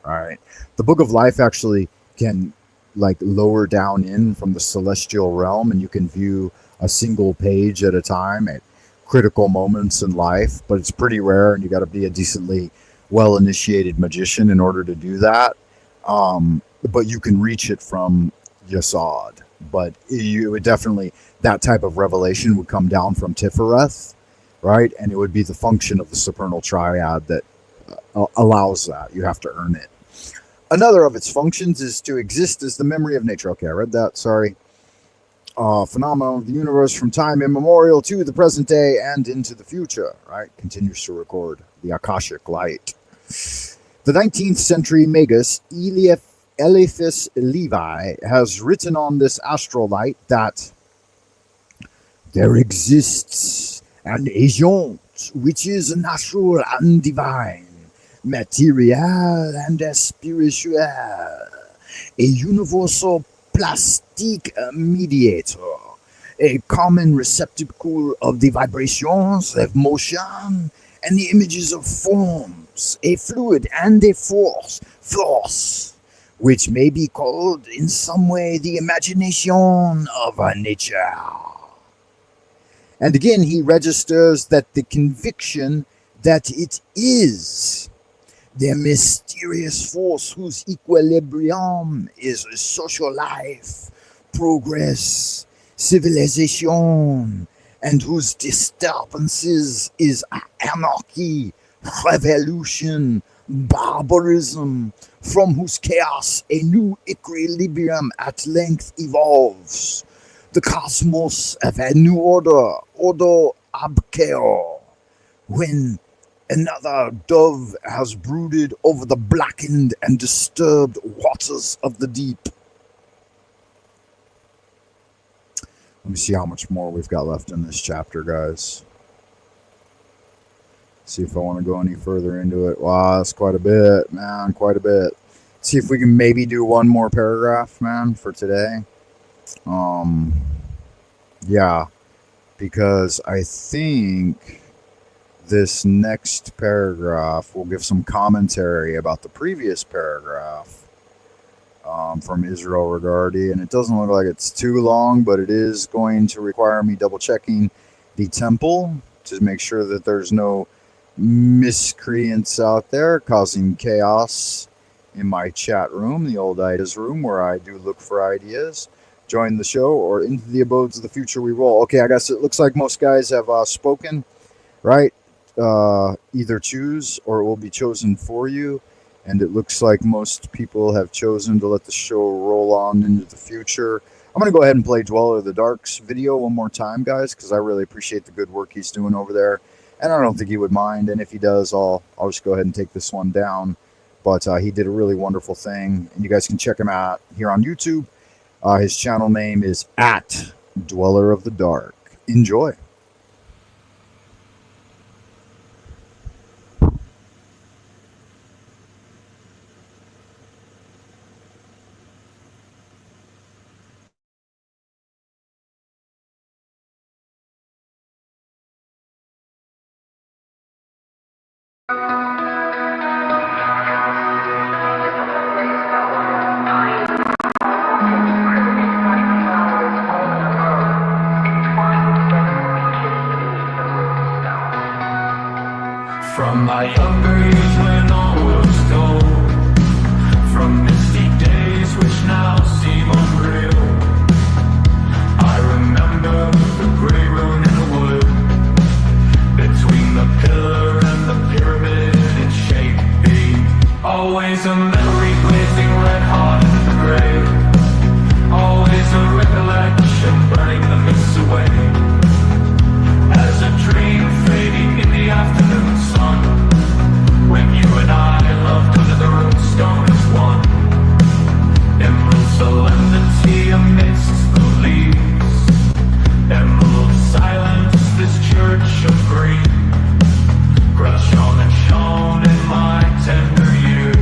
All right. The book of life actually can like lower down in from the celestial realm, and you can view a single page at a time at critical moments in life, but it's pretty rare, and you got to be a decently well-initiated magician in order to do that. But you can reach it from Yasad. But you would definitely, that type of revelation would come down from Tifereth, right? And it would be the function of the supernal triad that allows that. You have to earn it. Another of its functions is to exist as the memory of nature. Okay, I read that, sorry. Phenomena of the universe from time immemorial to the present day and into the future, right? Continues to record the Akashic light. The 19th century magus Eliphas Levi has written on this astral light that there exists an agent which is natural and divine, material and spiritual, a universal plastic mediator, a common receptacle of the vibrations of motion and the images of forms, a fluid and a force, which may be called in some way the imagination of nature. And again, he registers that the conviction that it is the mysterious force whose equilibrium is social life, progress, civilization, and whose disturbances is anarchy, revolution, barbarism, from whose chaos a new equilibrium at length evolves. The cosmos of a new order abkeo, when another dove has brooded over the blackened and disturbed waters of the deep. Let me see how much more we've got left in this chapter, guys. See if I want to go any further into it. Wow, that's quite a bit, man, quite a bit. See if we can maybe do one more paragraph, man, for today. Yeah, because I think this next paragraph will give some commentary about the previous paragraph from Israel Regardi, and it doesn't look like it's too long, but it is going to require me double checking the temple to make sure that there's no miscreants out there causing chaos in my chat room, the old ideas room, where I do look for ideas. Join the show or into the abodes of the future we roll. Okay, I guess it looks like most guys have spoken, right? Either choose or it will be chosen for you. And it looks like most people have chosen to let the show roll on into the future. I'm going to go ahead and play Dweller of the Dark's video one more time, guys, because I really appreciate the good work he's doing over there. And I don't think he would mind. And if he does, I'll just go ahead and take this one down. But he did a really wonderful thing. And you guys can check him out here on YouTube. His channel name is @Dweller of the Dark. Enjoy.
From my younger age when all was gold, from misty days which now seem unreal, I remember the grey room in the wood, between the pillar and the pyramid in shape B. Always a memory blazing red hot in the grave, always a recollection burning the mists away, as a dream fading in the afternoon sun, when you and I loved under the runestone as one. Emerald solemnity amidst the leaves, emerald silence, this church of green, grass shone and shone in my tender years.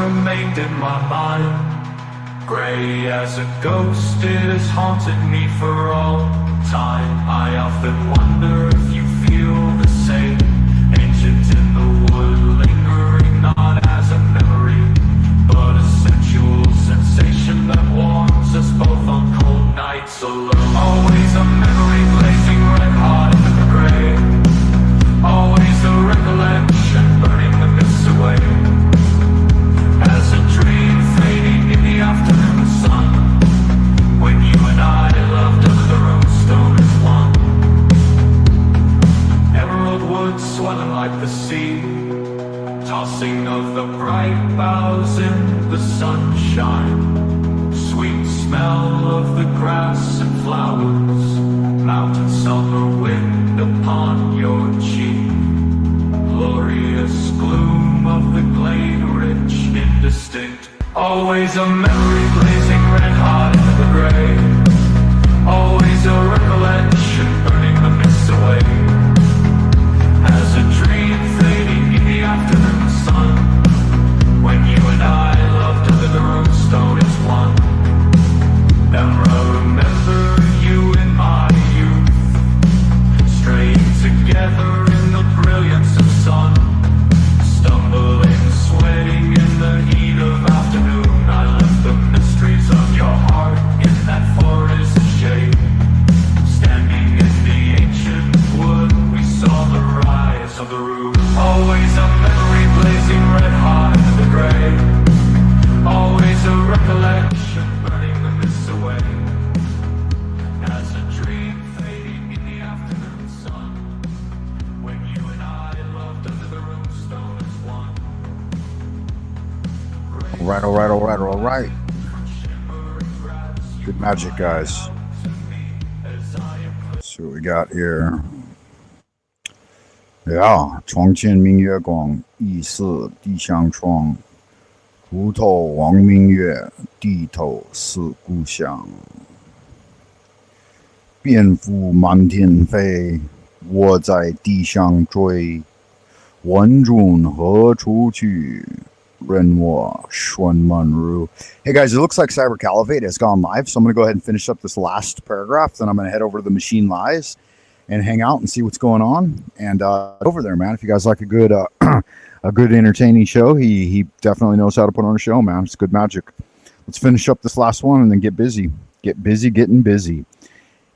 remained in my mind. Grey as a ghost, it has haunted me for all time. I often wonder if you feel the same. Ancient in the wood, lingering not as a memory, but a sensual sensation that warms us both on cold nights alone. Always a memory blazing red hot in the grey. Always a recollection burning the mists away. As a dream fading in the afternoon sun, when you and I loved under the runestone as one. Emerald woods swelling like the sea, tossing of the bright boughs in the sunshine. Sweet smell of the grass and flowers, mountain summer wind upon your cheek. Glorious gloom of the glade, rich, indistinct. Always a memory blazing red hot into the grey. Always a recollection burning the mists away. As a dream fading in the afternoon sun, when you and I loved under the runestone as one. And I remember you in my youth, straying together in the brilliance of sun, stumbling, sweating in the heat of afternoon. I left the mysteries of your heart in that forest shade. Standing in the ancient wood, we saw the rise of the roof. Always a memory blazing red hot in the grey. Always a recollection burning the mists away. As a dream fading in the afternoon sun, when you and I loved under the runestone as one.
All right. Good magic, guys. Let's see what we got here. Yeah, 床前明月光，疑是地相窗。湖头望明月，低头思故乡。蝙蝠满天飞，我在地上追。问君何处去？任我寻门路。Hey guys, it looks like Cyber Caliphate has gone live, so I'm going to go ahead and finish up this last paragraph. Then I'm going to head over to the Machine Lies and hang out and see what's going on. And over there, man, if you guys like a good a good entertaining show, he definitely knows how to put on a show, man. It's good magic. Let's finish up this last one and then get busy. Get busy getting busy.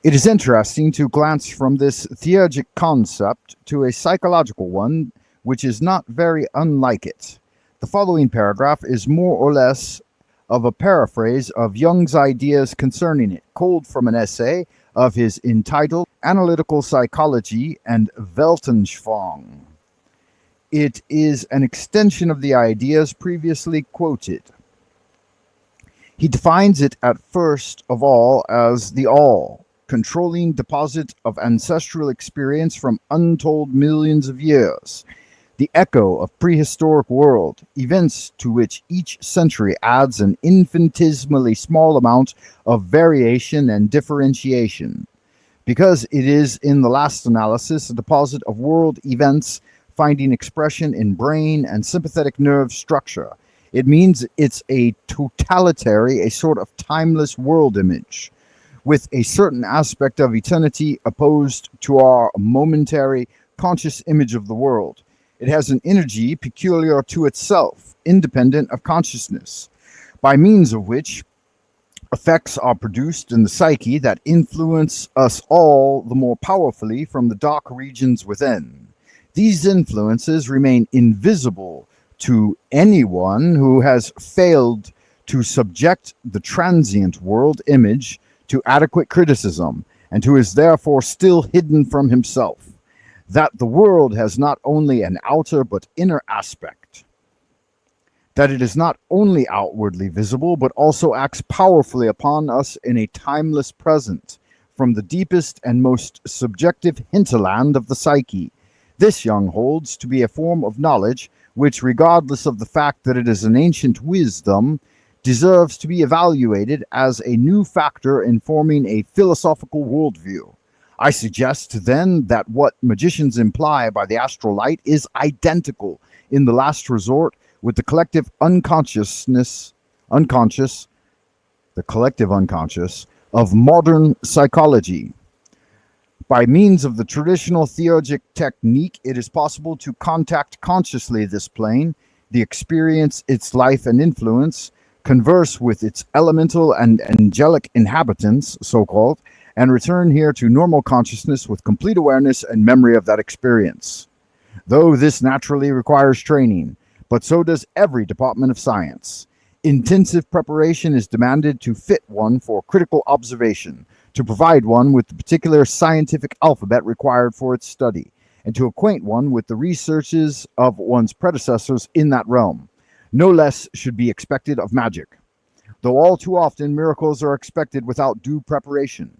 It is interesting to glance from this theurgic concept to a psychological one, which is not very unlike it. The following paragraph is more or less of a paraphrase of Jung's ideas concerning it, culled from an essay of his entitled Analytical Psychology and Weltanschauung. It is an extension of the ideas previously quoted. He defines it at first of all as the all, controlling deposit of ancestral experience from untold millions of years, the echo of prehistoric world, events to which each century adds an infinitesimally small amount of variation and differentiation. Because it is, in the last analysis, a deposit of world events finding expression in brain and sympathetic nerve structure. It means it's a totalitary, a sort of timeless world image, with a certain aspect of eternity opposed to our momentary conscious image of the world. It has an energy peculiar to itself, independent of consciousness, by means of which effects are produced in the psyche that influence us all the more powerfully from the dark regions within. These influences remain invisible to anyone who has failed to subject the transient world image to adequate criticism, and who is therefore still hidden from himself. That the world has not only an outer but inner aspect. That it is not only outwardly visible, but also acts powerfully upon us in a timeless present, from the deepest and most subjective hinterland of the psyche. This Jung holds to be a form of knowledge which, regardless of the fact that it is an ancient wisdom, deserves to be evaluated as a new factor in forming a philosophical worldview. I suggest, then, that what magicians imply by the astral light is identical, in the last resort, with the collective unconscious of modern psychology. By means of the traditional theurgic technique, it is possible to contact consciously this plane, the experience its life and influence, converse with its elemental and angelic inhabitants, so-called, and return here to normal consciousness with complete awareness and memory of that experience. Though this naturally requires training, but so does every department of science. Intensive preparation is demanded to fit one for critical observation, to provide one with the particular scientific alphabet required for its study, and to acquaint one with the researches of one's predecessors in that realm. No less should be expected of magic. Though all too often miracles are expected without due preparation.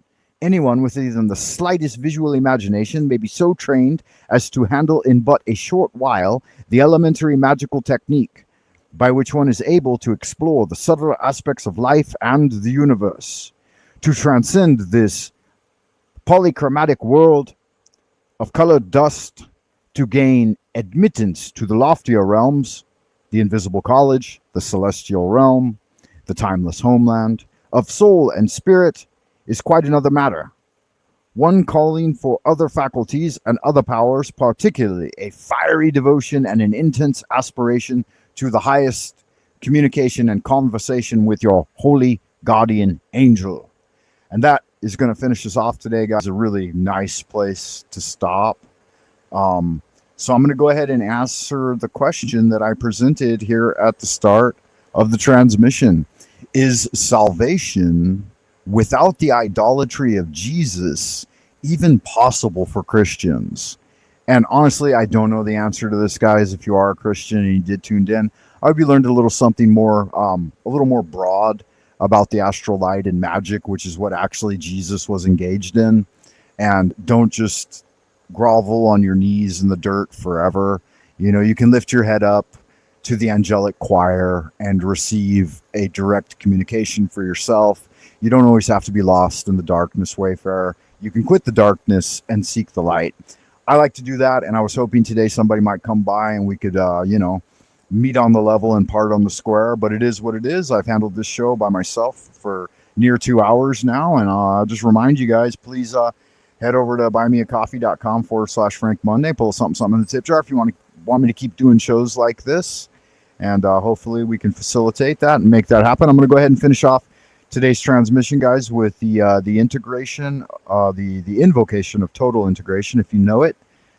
Anyone with even the slightest visual imagination may be so trained as to handle in but a short while the elementary magical technique, by which one is able to explore the subtler aspects of life and the universe, to transcend this polychromatic world of colored dust, to gain admittance to the loftier realms, the invisible college, the celestial realm, the timeless homeland, of soul and spirit, is quite another matter. One calling for other faculties and other powers, particularly a fiery devotion and an intense aspiration to the highest communication and conversation with your holy guardian angel. And that is going to finish us off today, guys. A really nice place to stop. So I'm going to go ahead and answer the question that I presented here at the start of the transmission. Is salvation without the idolatry of Jesus even possible for Christians? And honestly, I don't know the answer to this, guys. If you are a Christian and you did tuned in, I hope you learned a little something more, a little more broad about the astral light and magic, which is what actually Jesus was engaged in. And don't just grovel on your knees in the dirt forever. You know, you can lift your head up to the angelic choir and receive a direct communication for yourself. You don't always have to be lost in the darkness, Wayfarer. You can quit the darkness and seek the light. I like to do that, and I was hoping today somebody might come by and we could, meet on the level and part on the square, but it is what it is. I've handled this show by myself for near 2 hours now, and I'll just remind you guys, please head over to buymeacoffee.com/Frank Monday, pull something in the tip jar if you want me to keep doing shows like this, and hopefully we can facilitate that and make that happen. I'm going to go ahead and finish off today's transmission, guys, with the integration, the invocation of total integration. If you know it,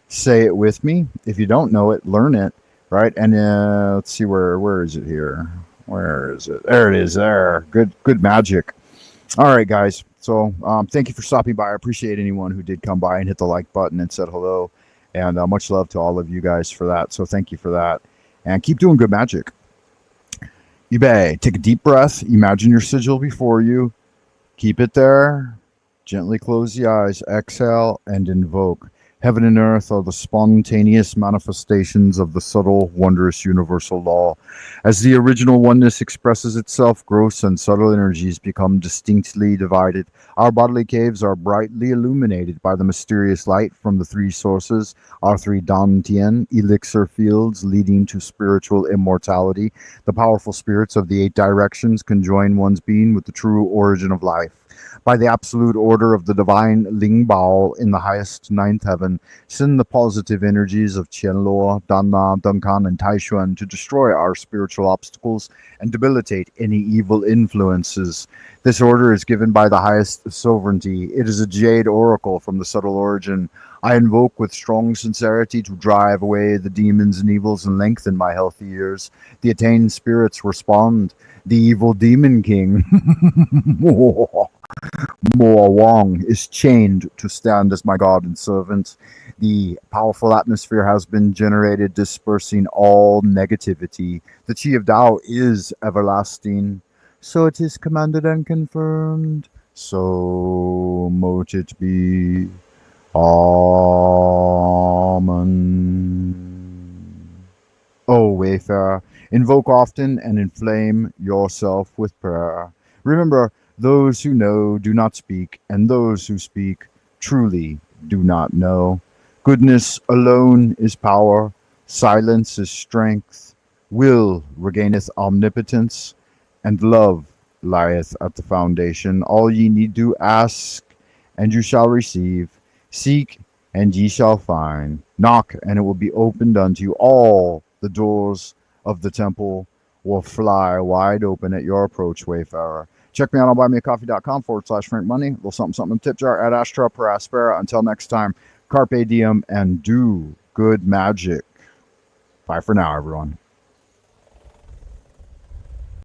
say it with me. If you don't know it, learn it, right? And let's see, where is it here? Where is it? There it is. There. Good magic. All right, guys. So thank you for stopping by. I appreciate anyone who did come by and hit the like button and said hello. And much love to all of you guys for that. So thank you for that. And keep doing good magic. You may take a deep breath. Imagine your sigil before you. Keep it there. Gently close the eyes. Exhale and invoke. Heaven and earth are the spontaneous manifestations of the subtle, wondrous universal law. As the original oneness expresses itself, gross and subtle energies become distinctly divided. Our bodily caves are brightly illuminated by the mysterious light from the three sources, our three Dantian elixir fields leading to spiritual immortality. The powerful spirits of the 8 directions conjoin one's being with the true origin of life. By the absolute order of the divine Ling Bao in the highest 9th heaven, send the positive energies of Qianluo, Danna, Dunkan, and Taishuan to destroy our spiritual obstacles and debilitate any evil influences. This order is given by the highest sovereignty. It is a jade oracle from the subtle origin. I invoke with strong sincerity to drive away the demons and evils and lengthen my healthy years. The attained spirits respond. The evil demon king Mo Wong is chained to stand as my God and servant. The powerful atmosphere has been generated, dispersing all negativity. The Chi of Tao is everlasting. So it is commanded and confirmed. So mote it be. Amen. O Wayfarer, invoke often and inflame yourself with prayer. Remember, those who know do not speak, and those who speak truly do not know. Goodness alone is power. Silence is strength. Will regaineth omnipotence, and love lieth at the foundation. All ye need do ask, and you shall receive. Seek, and ye shall find. Knock, and it will be opened unto you. All the doors of the temple will fly wide open at your approach, Wayfarer. Check me out on buymeacoffee.com/Frank Money. A little something, something in the tip jar at Astra per Aspera. Until next time, carpe diem and do good magic. Bye for now, everyone.